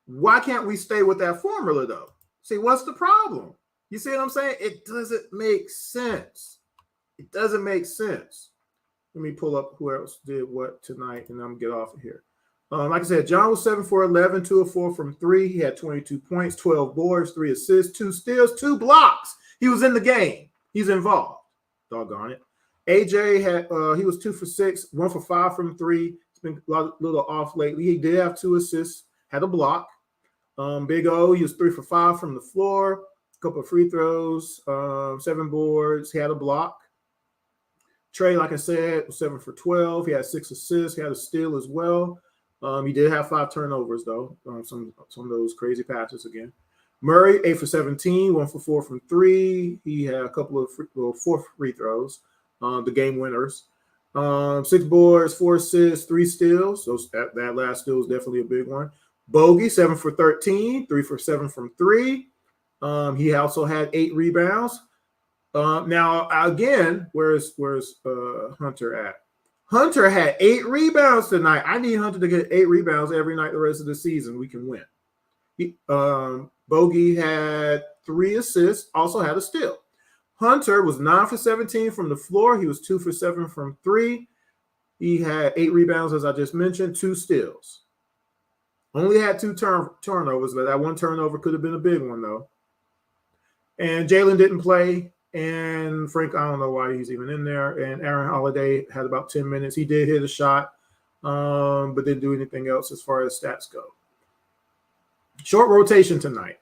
Why can't we stay with that formula, though? See, what's the problem? You see what I'm saying? It doesn't make sense. It doesn't make sense. Let me pull up who else did what tonight, and I'm going to get off of here. Like I said, John was 7 for 11, 2 of 4 from 3. He had 22 points, 12 boards, 3 assists, 2 steals, 2 blocks. He was in the game. He's involved. Doggone it. AJ he was 2 for 6, 1 for 5 from 3. He's been a little off lately. He did have 2 assists, had a block. Big O, he was 3 for 5 from the floor, a couple of free throws, 7 boards. He had a block. Trey, like I said, was 7 for 12. He had 6 assists. He had a steal as well. He did have 5 turnovers, though. Some of those crazy passes again. Murray, 8 for 17, 1 for 4 from 3. He had a couple of 4 free throws, the game winners. 6 boards, 4 assists, 3 steals. So that last steal was definitely a big one. Bogey, 7 for 13, 3 for 7 from 3. He also had 8 rebounds. Now, again, where's Hunter at? Hunter had 8 rebounds tonight. I need Hunter to get 8 rebounds every night the rest of the season. We can win. Bogey had 3 assists, also had a steal. Hunter was 9 for 17 from the floor. He was 2 for 7 from 3. He had 8 rebounds, as I just mentioned, 2 steals. Only had 2 turnovers, but that one turnover could have been a big one, though. And Jalen didn't play. And Frank, I don't know why he's even in there. And Aaron Holiday had about 10 minutes. He did hit a shot, but didn't do anything else as far as stats go. Short rotation tonight.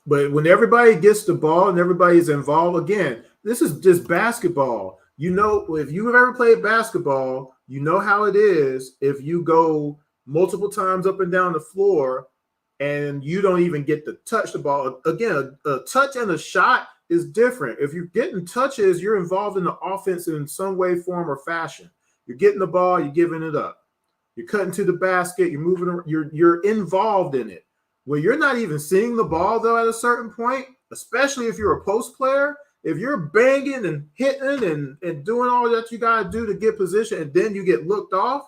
But when everybody gets the ball and everybody's involved, again, this is just basketball. You know, if you've ever played basketball, you know how it is if you go multiple times up and down the floor and you don't even get to touch the ball. Again, a touch and a shot is different. If you're getting touches, you're involved in the offense in some way, form, or fashion. You're getting the ball, you're giving it up. You're cutting to the basket, you're moving, you're involved in it. When you're not even seeing the ball, though, at a certain point, especially if you're a post player, if you're banging and hitting and doing all that you got to do to get position, and then you get looked off,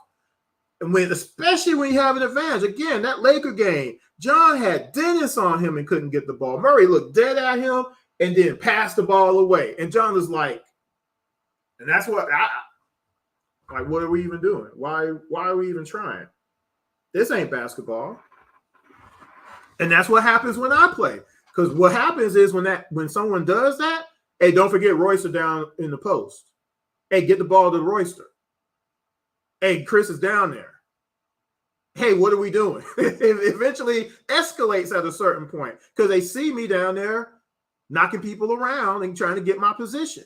and especially when you have an advantage. Again, that Laker game, John had Dennis on him and couldn't get the ball. Murray looked dead at him and then passed the ball away. And John was like, and that's what what are we even doing? Why are we even trying? This ain't basketball. And that's what happens when I play. Because what happens is when someone does that, hey, don't forget Royster down in the post. Hey, get the ball to Royster. Hey, Chris is down there. Hey, what are we doing? It eventually escalates at a certain point because they see me down there knocking people around and trying to get my position.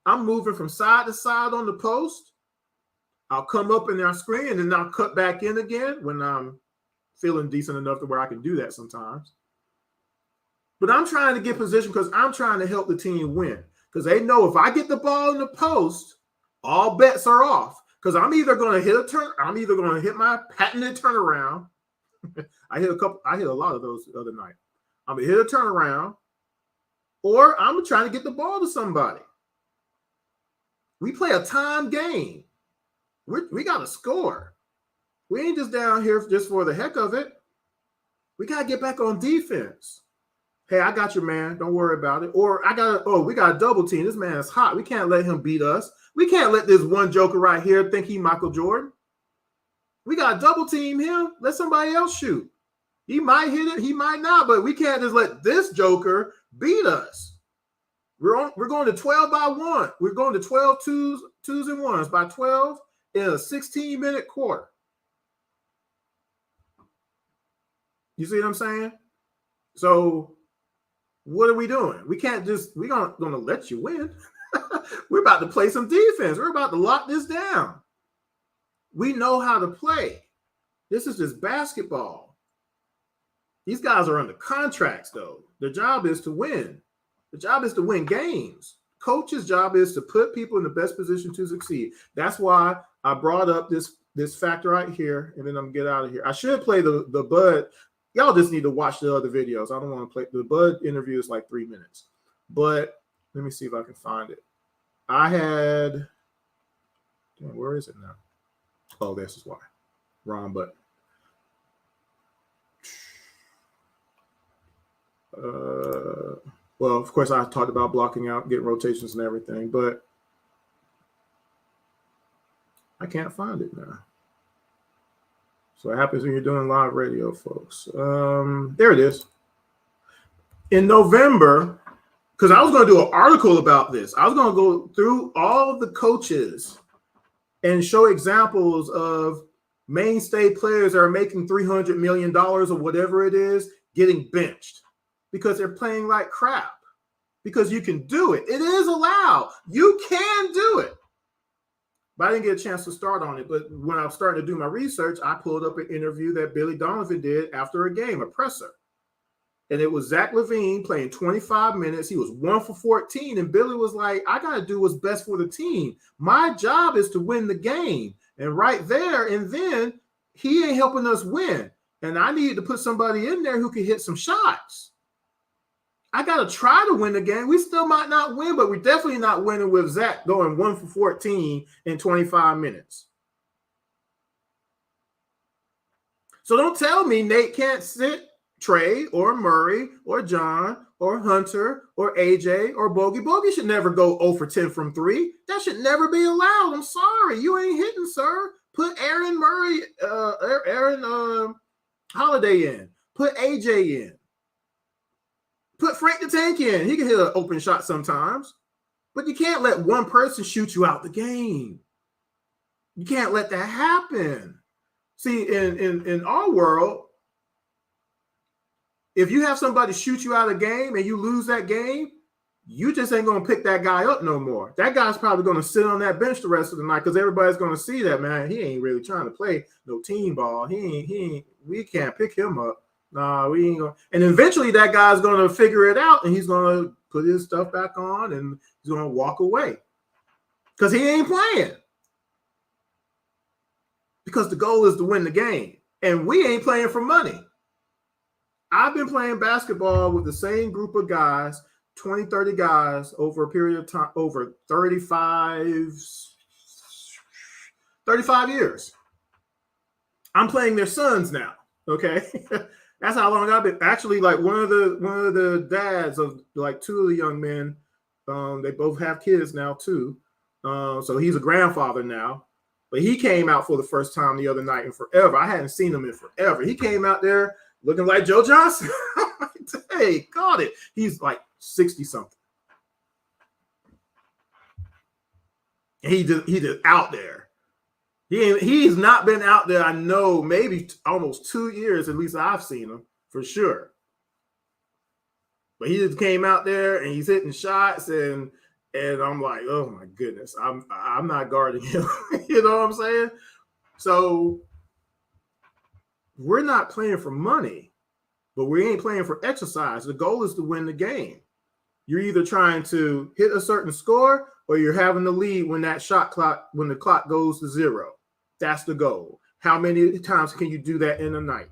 I'm moving from side to side on the post. I'll come up in our screen and then I'll cut back in again when I'm feeling decent enough to where I can do that sometimes. But I'm trying to get position because I'm trying to help the team win. Because they know if I get the ball in the post, all bets are off. Because I'm either going to hit a turn, I'm either going to hit my patented turnaround. I hit a lot of those the other night. I'm going to hit a turnaround, or I'm trying to get the ball to somebody. We play a time game. We got to score. We ain't just down here just for the heck of it. We got to get back on defense. Hey, I got you, man. Don't worry about it. Or we got a double team. This man is hot. We can't let him beat us. We can't let this one joker right here think he Michael Jordan. We got to double team him. Let somebody else shoot. He might hit it. He might not. But we can't just let this joker beat us. We're going to 12 by 1. We're going to 12 twos and ones by 12 in a 16-minute quarter. You see what I'm saying? So what are we doing? We can't just, we're going to let you win. We're about to play some defense. We're about to lock this down. We know how to play. This is just basketball. These guys are under contracts, though. Their job is to win. The job is to win games. Coach's job is to put people in the best position to succeed. That's why I brought up this factor right here, and then I'm going to get out of here. I should play the Bud. Y'all just need to watch the other videos. I don't want to play. The Bud interview is like 3 minutes. But let me see if I can find it. I had, where is it now? Oh, this is why. Wrong button. Well, of course, I talked about blocking out, getting rotations and everything, but I can't find it now. So what happens when you're doing live radio, folks? There it is. In November, because I was going to do an article about this. I was going to go through all of the coaches and show examples of mainstay players that are making $300 million or whatever it is getting benched because they're playing like crap. Because you can do it. It is allowed. You can do it. But I didn't get a chance to start on it. But when I was starting to do my research, I pulled up an interview that Billy Donovan did after a game, a presser. And it was Zach LaVine playing 25 minutes. He was 1 for 14. And Billy was like, I got to do what's best for the team. My job is to win the game. And right there and then, he ain't helping us win. And I needed to put somebody in there who could hit some shots. I got to try to win the game. We still might not win, but we're definitely not winning with Zach going 1 for 14 in 25 minutes. So don't tell me Nate can't sit Trey or Murray or John or Hunter or AJ or Bogey. Bogey should never go 0 for 10 from 3. That should never be allowed. I'm sorry. You ain't hitting, sir. Put Aaron Murray, Aaron Holiday in. Put AJ in. Put Frank the Tank in. He can hit an open shot sometimes. But you can't let one person shoot you out the game. You can't let that happen. See, in our world, if you have somebody shoot you out of the game and you lose that game, you just ain't going to pick that guy up no more. That guy's probably going to sit on that bench the rest of the night because everybody's going to see that, man, he ain't really trying to play no team ball. We can't pick him up. Nah, we ain't going to. And eventually that guy's going to figure it out and he's going to put his stuff back on and he's going to walk away because he ain't playing. Because the goal is to win the game. And we ain't playing for money. I've been playing basketball with the same group of guys, 20, 30 guys over a period of time, over 35 years. I'm playing their sons now. Okay. That's how long I've been. Actually, like one of the dads of like 2 of the young men, they both have kids now too. So he's a grandfather now. But he came out for the first time the other night in forever. I hadn't seen him in forever. He came out there looking like Joe Johnson. Hey, got it. He's like 60-something. He just out there. He's not been out there, I know, maybe almost 2 years, at least I've seen him, for sure. But he just came out there, and he's hitting shots, and I'm like, oh, my goodness, I'm not guarding him. You know what I'm saying? So we're not playing for money, but we ain't playing for exercise. The goal is to win the game. You're either trying to hit a certain score or you're having the lead when the clock goes to 0. That's the goal. How many times can you do that in a night?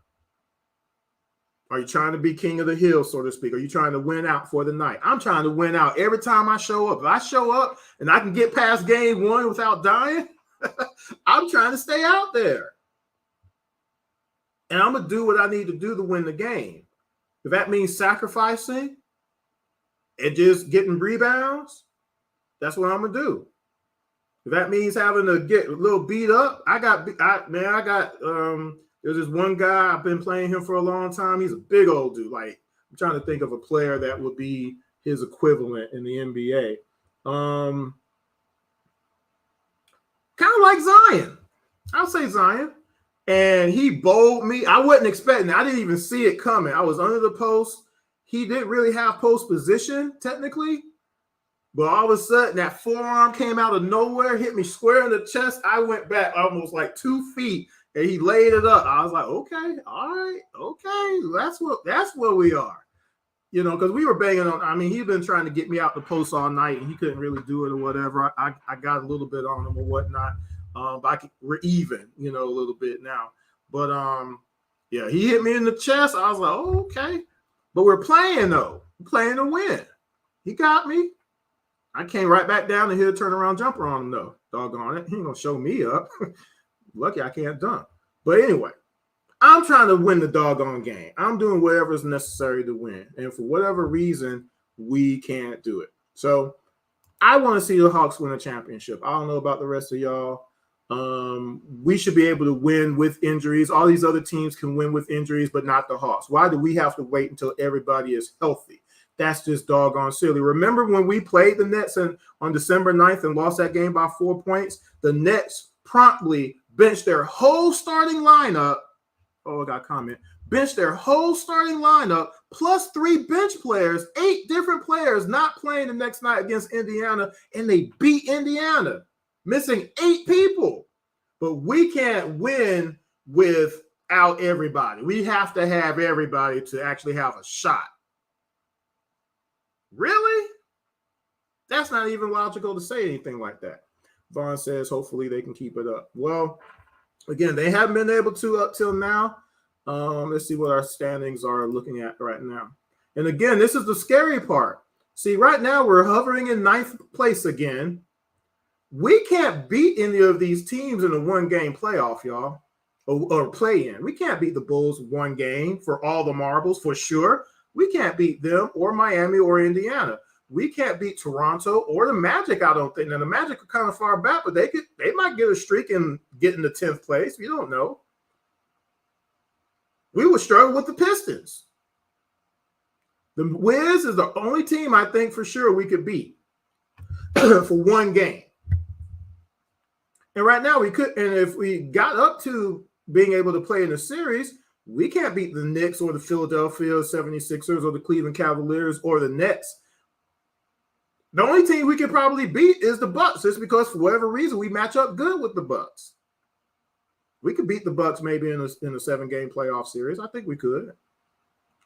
Are you trying to be king of the hill, so to speak? Are you trying to win out for the night? I'm trying to win out every time I show up. If I show up and I can get past game 1 without dying, I'm trying to stay out there. and I'm going to do what I need to do to win the game. If that means sacrificing and just getting rebounds, that's what I'm going to do. If that means having to get a little beat up, there's this one guy, I've been playing him for a long time. He's a big old dude. Like, I'm trying to think of a player that would be his equivalent in the NBA. Kind of like Zion. I'll say Zion. And he bowled me. I wasn't expecting it. I didn't even see it coming. I was under the post. He didn't really have post position, technically. But all of a sudden, that forearm came out of nowhere, hit me square in the chest. I went back almost like 2 feet, and he laid it up. I was like, okay, all right, okay. That's where we are. You know, because we were banging on. I mean, he'd been trying to get me out the post all night, and he couldn't really do it or whatever. I got a little bit on him or whatnot. But we're even, you know, a little bit now. But yeah, he hit me in the chest. I was like, oh, okay. But we're playing though. We're playing to win. He got me. I came right back down and hit a turnaround jumper on him though. Doggone it. He ain't gonna show me up. Lucky I can't dunk. But anyway, I'm trying to win the doggone game. I'm doing whatever is necessary to win. And for whatever reason, we can't do it. So I want to see the Hawks win a championship. I don't know about the rest of y'all. We should be able to win with injuries. All these other teams can win with injuries, but not the Hawks. Why do we have to wait until everybody is healthy? That's just doggone silly. Remember when we played the Nets on December 9th and lost that game by 4 points? The Nets promptly benched their whole starting lineup. Oh, I got a comment. Benched their whole starting lineup plus 3 bench players, 8 different players not playing the next night against Indiana, and they beat Indiana, missing 8 people. But we can't win without everybody. We have to have everybody to actually have a shot. Really? That's not even logical to say anything like that. Vaughn says, hopefully they can keep it up. Well, again, they haven't been able to up till now. Let's see what our standings are looking at right now. And again, this is the scary part. See, right now we're hovering in 9th place again. We can't beat any of these teams in a one-game playoff, y'all, or play-in. We can't beat the Bulls one game for all the marbles, for sure. We can't beat them or Miami or Indiana. We can't beat Toronto or the Magic, I don't think. Now, the Magic are kind of far back, but they might get a streak and get in the 10th place. You don't know. We would struggle with the Pistons. The Wiz is the only team I think for sure we could beat for one game. And right now we could, and if we got up to being able to play in a series, we can't beat the Knicks or the Philadelphia 76ers or the Cleveland Cavaliers or the Nets. The only team we could probably beat is the Bucks, just because for whatever reason we match up good with the Bucks. We could beat the Bucks maybe in a 7-game playoff series. I think we could.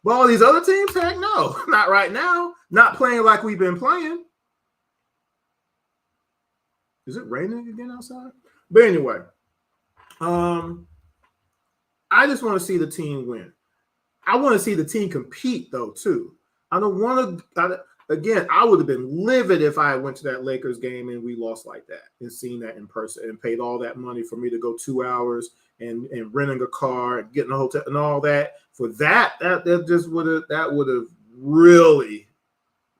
But all these other teams, heck no, not right now. Not playing like we've been playing. Is it raining again outside? But anyway, I just want to see the team win. I want to see the team compete, though, too. I don't want to. Again, I would have been livid if I went to that Lakers game and we lost like that and seen that in person and paid all that money for me to go 2 hours and renting a car and getting a hotel and all that. For that would have really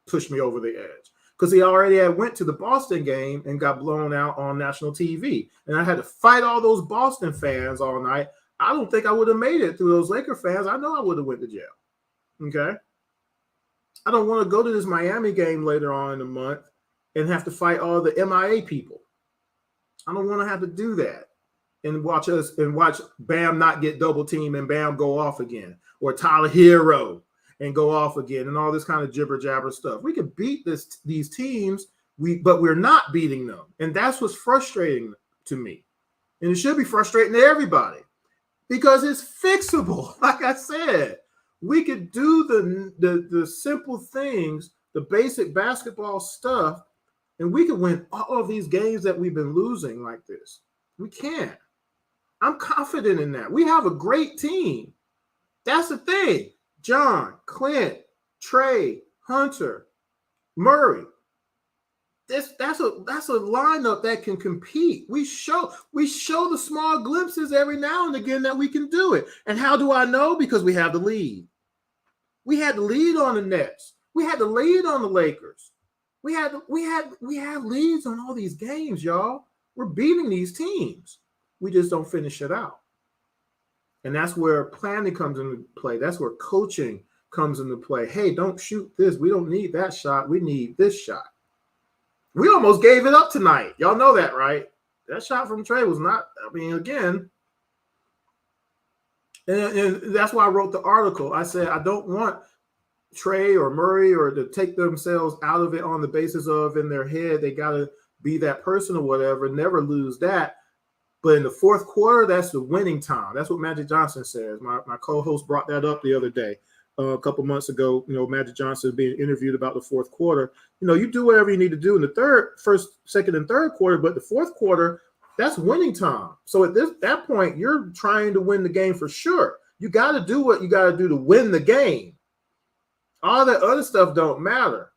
pushed me over the edge. Because he already had went to the Boston game and got blown out on national TV. And I had to fight all those Boston fans all night. I don't think I would have made it through those Laker fans. I know I would have went to jail. Okay? I don't want to go to this Miami game later on in the month and have to fight all the MIA people. I don't want to have to do that and watch Bam not get double teamed and Bam go off again, or Tyler Hero and go off again, and all this kind of jibber jabber stuff. We could beat these teams, but we're not beating them, and that's what's frustrating to me, and it should be frustrating to everybody because it's fixable. Like I said, we could do the simple things, the basic basketball stuff, and we could win all of these games that we've been losing like this. We can. I'm confident in that. We have a great team. That's the thing. John, Clint, Trey, Hunter, Murray. That's a lineup that can compete. We show the small glimpses every now and again that we can do it. And how do I know? Because we have the lead. We had the lead on the Nets. We had the lead on the Lakers. We have leads on all these games, y'all. We're beating these teams. We just don't finish it out. And that's where planning comes into play. That's where coaching comes into play. Hey, don't shoot this. We don't need that shot. We need this shot. We almost gave it up tonight. Y'all know that, right? That shot from Trey was not, again. And that's why I wrote the article. I said, I don't want Trey or Murray or to take themselves out of it on the basis of in their head, they got to be that person or whatever, never lose that. But in the fourth quarter, that's the winning time. That's what Magic Johnson says. My co-host brought that up the other day. A couple months ago, Magic Johnson being interviewed about the fourth quarter. You do whatever you need to do in the first, second, and third quarter, but the fourth quarter, that's winning time. So at that point, you're trying to win the game for sure. You got to do what you got to do to win the game. All that other stuff don't matter.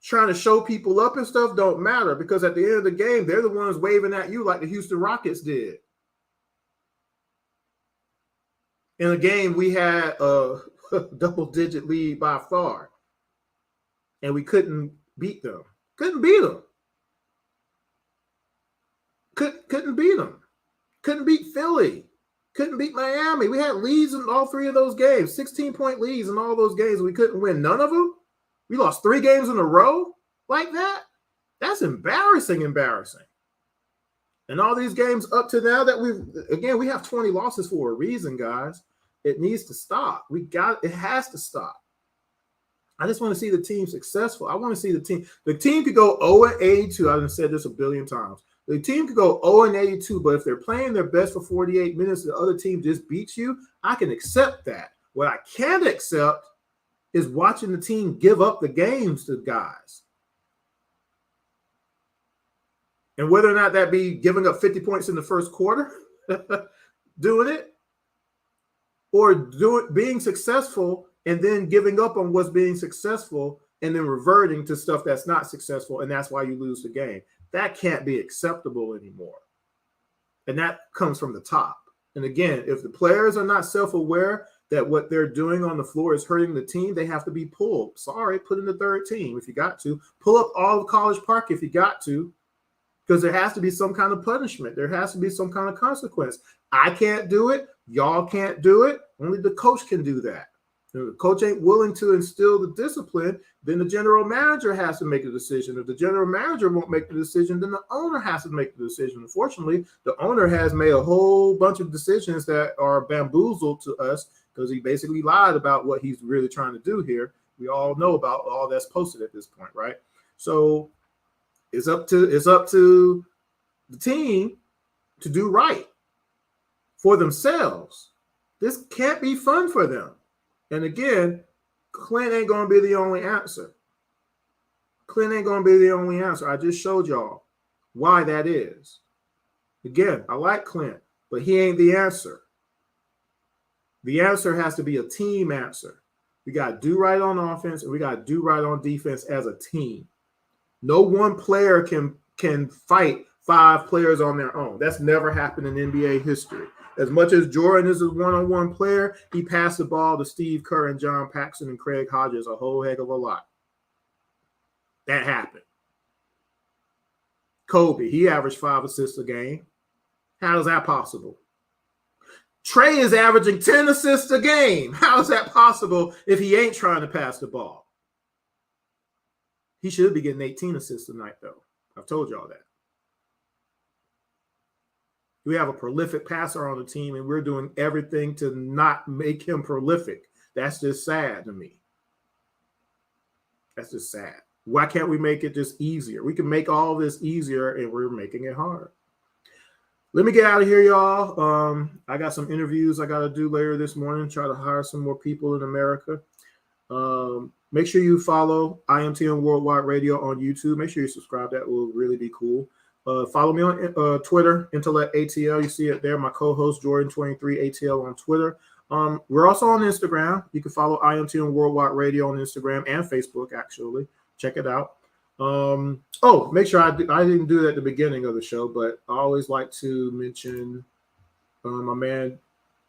Trying to show people up and stuff don't matter because at the end of the game, they're the ones waving at you like the Houston Rockets did. In a game, we had a double-digit lead by far, and we couldn't beat them. Couldn't beat them. Couldn't beat them. Couldn't beat Philly. Couldn't beat Miami. We had leads in all three of those games, 16-point leads in all those games. We couldn't win none of them. We lost 3 games in a row like that. That's embarrassing. And all these games up to now that we have 20 losses for a reason, guys. It needs to stop. It has to stop. I just want to see the team successful. I want to see the team. The team could go 0-82. I've said this a billion times. The team could go 0-82, but if they're playing their best for 48 minutes, the other team just beats you, I can accept that. What I can't accept is watching the team give up the games to guys. And whether or not that be giving up 50 points in the first quarter, doing it, or being successful and then giving up on what's being successful and then reverting to stuff that's not successful, and that's why you lose the game. That can't be acceptable anymore. And that comes from the top. And again, if the players are not self-aware that what they're doing on the floor is hurting the team, they have to be pulled. Sorry, put in the third team if you got to. Pull up all of College Park if you got to, because there has to be some kind of punishment. There has to be some kind of consequence. I can't do it. Y'all can't do it. Only the coach can do that. If the coach ain't willing to instill the discipline, then the general manager has to make a decision. If the general manager won't make the decision, then the owner has to make the decision. Unfortunately, the owner has made a whole bunch of decisions that are bamboozled to us because he basically lied about what he's really trying to do here. We all know about all that's posted at this point, right? So it's up to the team to do right for themselves. This can't be fun for them. And again, Clint ain't going to be the only answer. Clint ain't going to be the only answer. I just showed y'all why that is. Again, I like Clint, but he ain't the answer. The answer has to be a team answer. We got to do right on offense and we got to do right on defense as a team. No one player can fight 5 players on their own. That's never happened in NBA history. As much as Jordan is a one-on-one player, he passed the ball to Steve Kerr and John Paxson and Craig Hodges a whole heck of a lot. That happened. Kobe, he averaged 5 assists a game. How is that possible? Trey is averaging 10 assists a game. How is that possible if he ain't trying to pass the ball? He should be getting 18 assists tonight, though. I've told y'all that. We have a prolific passer on the team, and we're doing everything to not make him prolific. That's just sad to me. That's just sad. Why can't we make it just easier? We can make all this easier, and we're making it hard. Let me get out of here, y'all. I got some interviews I got to do later this morning, try to hire some more people in America. Make sure you follow IMTN Worldwide Radio on YouTube. Make sure you subscribe. That will really be cool. Follow me on Twitter, Intellect ATL. You see it there. My co-host, Jordan23 ATL on Twitter. We're also on Instagram. You can follow IMTN Worldwide Radio on Instagram and Facebook, actually. Check it out. Make sure I didn't do that at the beginning of the show, but I always like to mention my man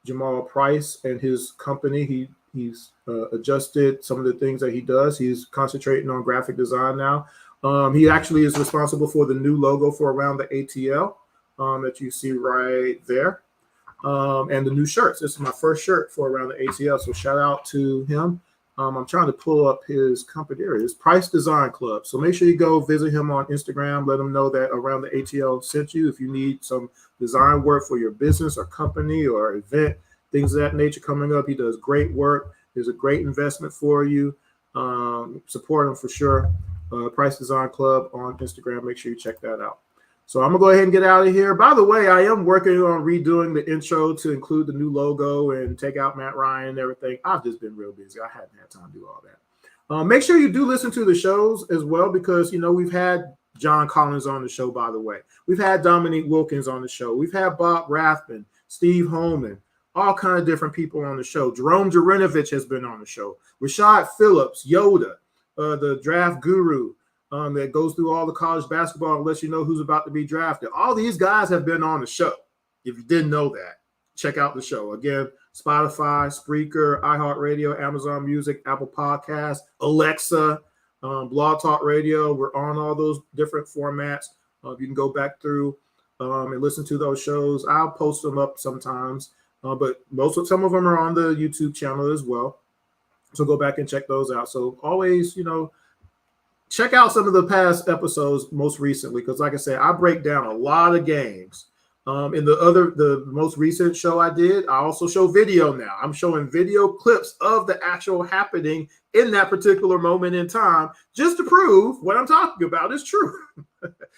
Jamal Price and his company. He's adjusted some of the things that he does. He's concentrating on graphic design now. He actually is responsible for the new logo for Around the ATL that you see right there, and the new shirts. This is my first shirt for Around the ATL, so shout out to him. I'm trying to pull up his company. There it is, Price Design Club. So make sure you go visit him on Instagram. Let him know that Around the ATL sent you. If you need some design work for your business or company or event, things of that nature coming up, he does great work. There's a great investment for you. Support him for sure. Price Design Club on Instagram. Make sure you check that out. So I'm going to go ahead and get out of here. By the way, I am working on redoing the intro to include the new logo and take out Matt Ryan and everything. I've just been real busy. I hadn't had time to do all that. Make sure you do listen to the shows as well because, we've had John Collins on the show, by the way. We've had Dominique Wilkins on the show. We've had Bob Rathman, Steve Holman, all kind of different people on the show. Jerome Jarinovich has been on the show. Rashad Phillips, Yoda, the draft guru. That goes through all the college basketball and lets you know who's about to be drafted. All these guys have been on the show. If you didn't know that, check out the show. Again, Spotify, Spreaker, iHeartRadio, Amazon Music, Apple Podcasts, Alexa, Blog Talk Radio. We're on all those different formats. You can go back through and listen to those shows. I'll post them up sometimes, but some of them are on the YouTube channel as well. So go back and check those out. So always, check out some of the past episodes most recently, because like I said, I break down a lot of games. In the most recent show I did, I also show video now. I'm showing video clips of the actual happening in that particular moment in time, just to prove what I'm talking about is true.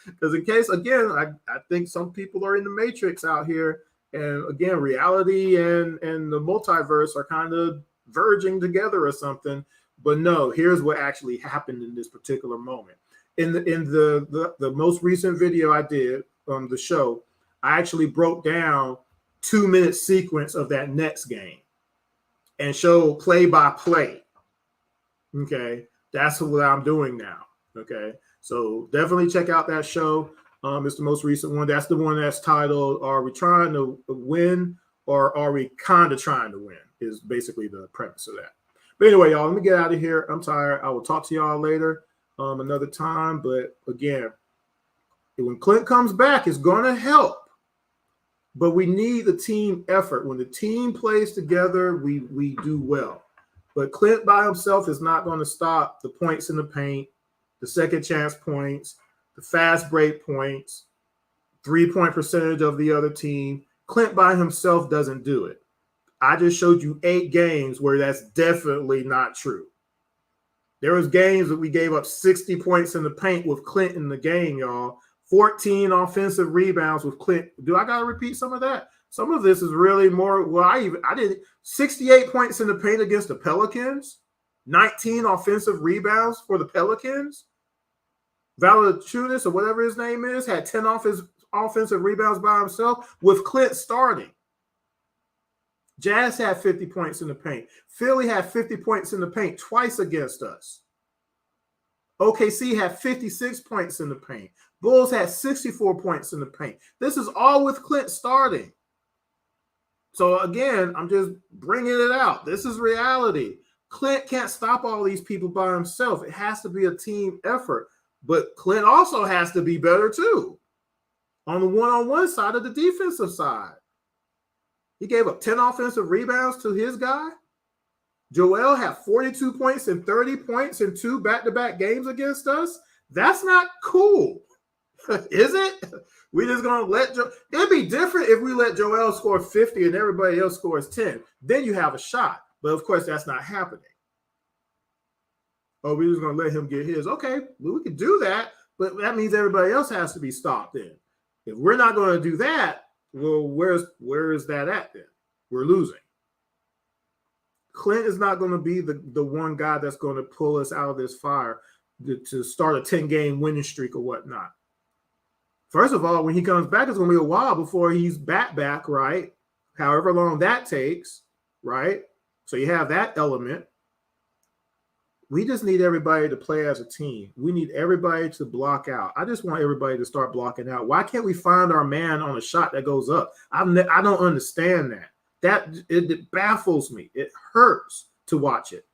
Because in case, again, I think some people are in the matrix out here. And again, reality and the multiverse are kind of verging together or something. But no, here's what actually happened in this particular moment. In the most recent video I did on the show, I actually broke down 2-minute sequence of that Nets game and showed play by play. Okay, that's what I'm doing now. Okay, so definitely check out that show. It's the most recent one. That's the one that's titled "Are We Trying to Win or Are We Kind of Trying to Win?" is basically the premise of that. But anyway, y'all, let me get out of here. I'm tired. I will talk to y'all later another time. But again, when Clint comes back, it's going to help. But we need the team effort. When the team plays together, we do well. But Clint by himself is not going to stop the points in the paint, the second chance points, the fast break points, 3-point percentage of the other team. Clint by himself doesn't do it. I just showed you 8 games where that's definitely not true. There was games that we gave up 60 points in the paint with Clint in the game, y'all. 14 offensive rebounds with Clint. Do I got to repeat some of that? Some of this is really more. Well, I did 68 points in the paint against the Pelicans. 19 offensive rebounds for the Pelicans. Valanciunas, or whatever his name is, had 10 offensive rebounds by himself with Clint starting. Jazz had 50 points in the paint. Philly had 50 points in the paint twice against us. OKC had 56 points in the paint. Bulls had 64 points in the paint. This is all with Clint starting. So again, I'm just bringing it out. This is reality. Clint can't stop all these people by himself. It has to be a team effort. But Clint also has to be better too on the one-on-one side of the defensive side. He gave up 10 offensive rebounds to his guy. Joel had 42 points and 30 points in 2 back-to-back games against us. That's not cool. Is it? We just going to let it'd be different if we let Joel score 50 and everybody else scores 10. Then you have a shot. But of course, that's not happening. Oh, we're just going to let him get his. Okay, well, we can do that, but that means everybody else has to be stopped then. If we're not going to do that, well, where is that at then? We're losing. Clint is not going to be the one guy that's going to pull us out of this fire to start a 10-game winning streak or whatnot. First of all, when he comes back, it's going to be a while before he's back, right? However long that takes, right? So you have that element. We just need everybody to play as a team. We need everybody to block out. I just want everybody to start blocking out. Why can't we find our man on a shot that goes up? I don't understand that. It baffles me. It hurts to watch it.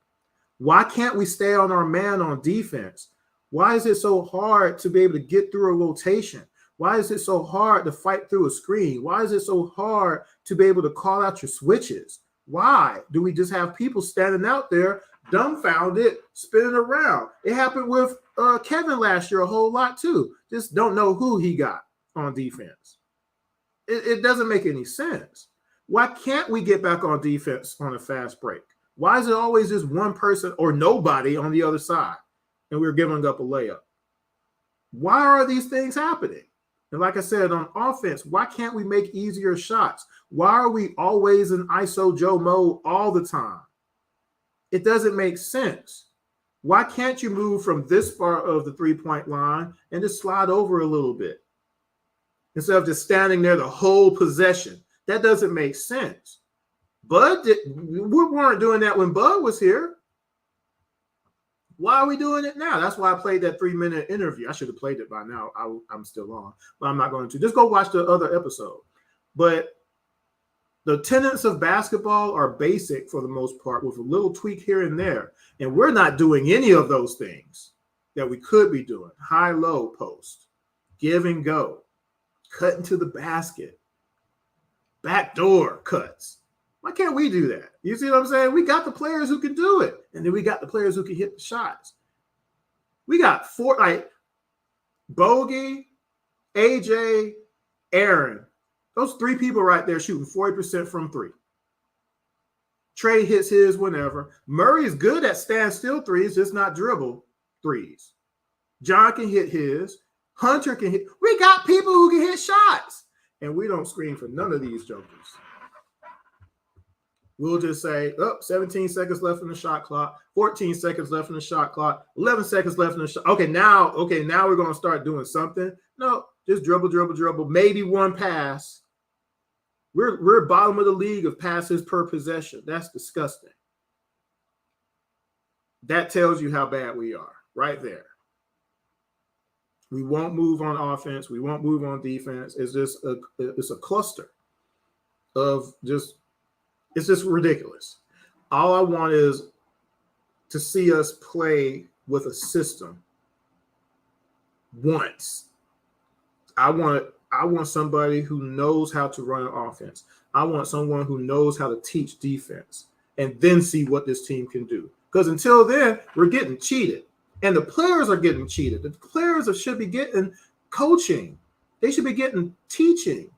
Why can't we stay on our man on defense? Why is it so hard to be able to get through a rotation? Why is it so hard to fight through a screen? Why is it so hard to be able to call out your switches? Why do we just have people standing out there dumbfounded, spinning around? It happened with Kevin last year a whole lot too. Just don't know who he got on defense. It doesn't make any sense. Why can't we get back on defense on a fast break? Why is it always just one person or nobody on the other side and we're giving up a layup? Why are these things happening? And like I said, on offense, why can't we make easier shots? Why are we always in ISO Joe mode all the time? It doesn't make sense. Why can't you move from this part of the three-point line and just slide over a little bit instead of just standing there the whole possession? That doesn't make sense. We weren't doing that when Bud was here. Why are we doing it now? That's why I played that 3-minute interview. I should have played it by now. I'm still on, but I'm not going to. Just go watch the other episode. But the tenets of basketball are basic for the most part with a little tweak here and there. And we're not doing any of those things that we could be doing. High-low post, give and go, cut into the basket, backdoor cuts. Why can't we do that? You see what I'm saying? We got the players who can do it. And then we got the players who can hit the shots. We got Bogey, AJ, Aaron. Those three people right there shooting 40% from three. Trey hits his whenever. Murray is good at standstill threes, just not dribble threes. John can hit his. Hunter can hit. We got people who can hit shots. And we don't screen for none of these jokers. We'll just say, 17 seconds left in the shot clock, 14 seconds left in the shot clock, 11 seconds left in the shot. Okay, now we're going to start doing something. No, just dribble, maybe one pass. We're bottom of the league of passes per possession. That's disgusting. That tells you how bad we are right there. We won't move on offense. We won't move on defense. It's just it's a cluster of just. It's just ridiculous. All I want is to see us play with a system once. I want somebody who knows how to run an offense. I want someone who knows how to teach defense and then see what this team can do. Because until then, we're getting cheated. And the players are getting cheated. The players should be getting coaching. They should be getting teaching.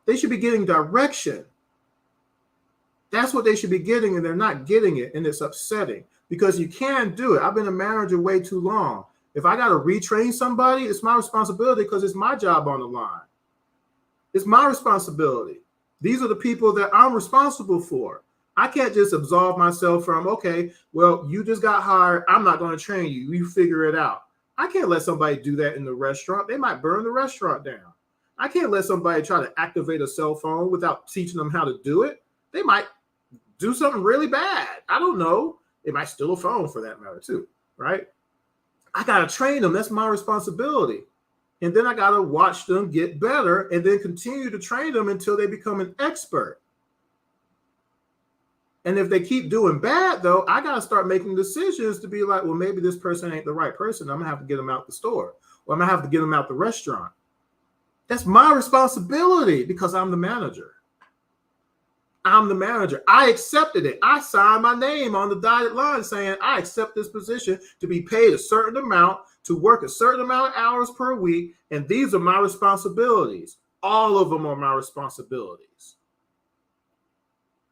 They should be getting direction. That's what they should be getting, and they're not getting it, and it's upsetting because you can do it. I've been a manager way too long. If I got to retrain somebody, it's my responsibility because it's my job on the line. It's my responsibility. These are the people that I'm responsible for. I can't just absolve myself from, okay, well, you just got hired. I'm not going to train you. You figure it out. I can't let somebody do that in the restaurant. They might burn the restaurant down. I can't let somebody try to activate a cell phone without teaching them how to do it. They might do something really bad. I don't know. They might steal a phone for that matter too, right? I got to train them. That's my responsibility. And then I got to watch them get better and then continue to train them until they become an expert. And if they keep doing bad, though, I got to start making decisions to be like, well, maybe this person ain't the right person. I'm going to have to get them out the store or I'm going to have to get them out the restaurant. That's my responsibility because I'm the manager. I'm the manager. I accepted it. I signed my name on the dotted line saying I accept this position to be paid a certain amount, to work a certain amount of hours per week, and these are my responsibilities. All of them are my responsibilities.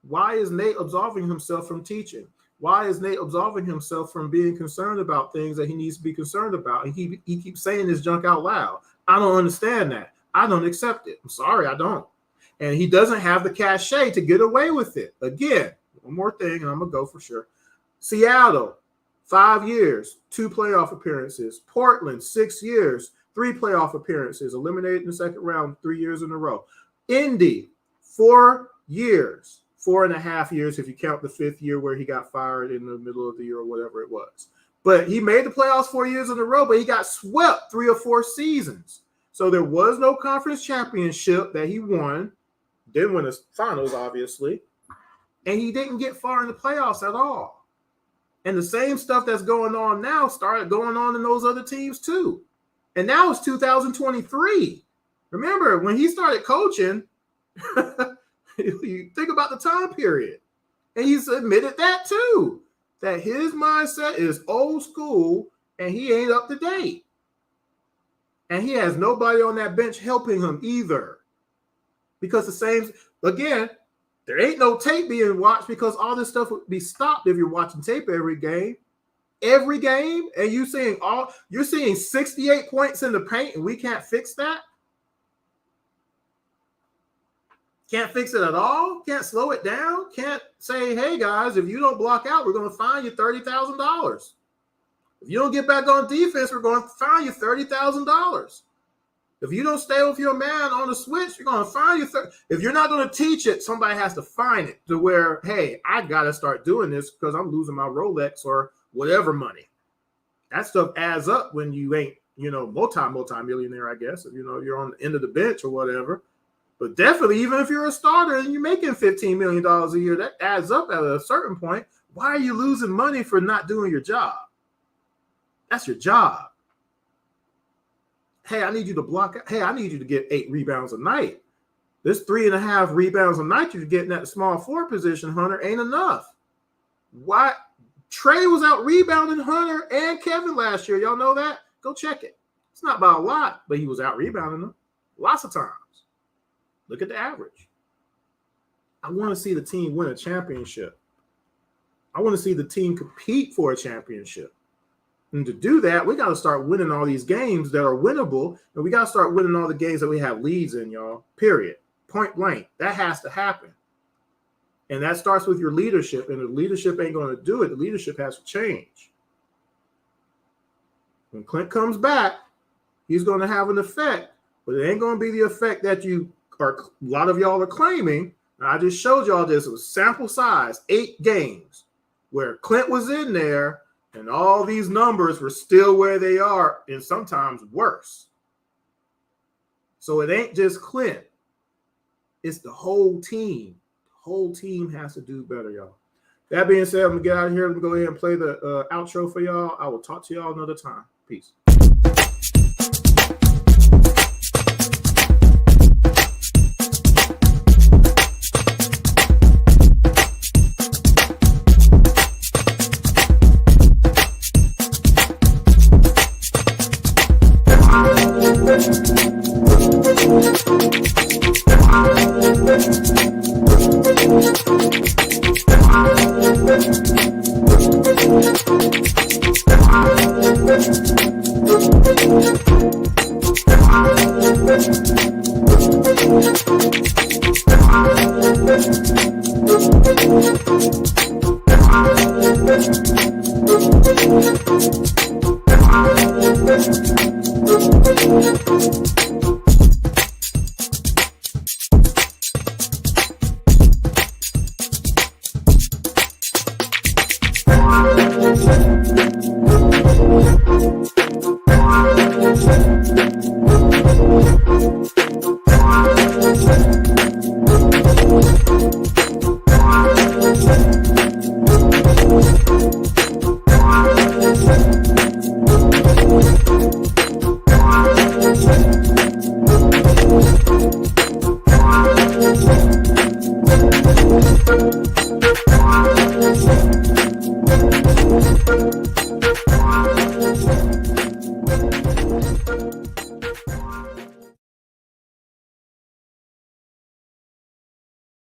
Why is Nate absolving himself from teaching? Why is Nate absolving himself from being concerned about things that he needs to be concerned about? And he keeps saying this junk out loud. I don't understand that. I don't accept it. I'm sorry, I don't. And he doesn't have the cachet to get away with it. Again, one more thing, and I'm going to go for sure. Seattle, 5 years, 2 playoff appearances. Portland, 6 years, 3 playoff appearances. Eliminated in the second round 3 years in a row. Indy, 4 years, 4.5 years if you count the 5th year where he got fired in the middle of the year or whatever it was. But he made the playoffs 4 years in a row, but he got swept 3 or 4 seasons. So there was no conference championship that he won. Didn't win the finals, obviously. And he didn't get far in the playoffs at all. And the same stuff that's going on now started going on in those other teams too. And now it's 2023. Remember, when he started coaching, you think about the time period. And he's admitted that too, that his mindset is old school and he ain't up to date. And he has nobody on that bench helping him either. Because the same, again, there ain't no tape being watched because all this stuff would be stopped if you're watching tape every game. Every game, and you're seeing 68 points in the paint, and we can't fix that. Can't fix it at all. Can't slow it down. Can't say, hey guys, if you don't block out, we're going to fine you $30,000. If you don't get back on defense, we're going to fine you $30,000. If you don't stay with your man on the switch, you're going to fine you. If you're not going to teach it, somebody has to fine it to where, hey, I got to start doing this because I'm losing my Rolex or whatever money. That stuff adds up when you ain't, multi-millionaire, I guess. If, you're on the end of the bench or whatever. But definitely, even if you're a starter and you're making $15 million a year, that adds up at a certain point. Why are you losing money for not doing your job? That's your job. Hey, I need you to block out. Hey, I need you to get 8 rebounds a night. This 3.5 rebounds a night you're getting at the small forward position, Hunter, ain't enough. Why? Trey was out rebounding Hunter and Kevin last year. Y'all know that? Go check it. It's not by a lot, but he was out rebounding them lots of times. Look at the average. I want to see the team win a championship. I want to see the team compete for a championship. And to do that, we got to start winning all these games that are winnable, and we got to start winning all the games that we have leads in, y'all, period. Point blank. That has to happen. And that starts with your leadership, and the leadership ain't going to do it. The leadership has to change. When Clint comes back, he's going to have an effect, but it ain't going to be the effect that a lot of y'all are claiming. And I just showed y'all this. It was sample size, 8 games, where Clint was in there, and all these numbers were still where they are, and sometimes worse. So it ain't just Clint. It's the whole team. The whole team has to do better, y'all. That being said, I'm going to get out of here. Let me go ahead and play the outro for y'all. I will talk to y'all another time. Peace.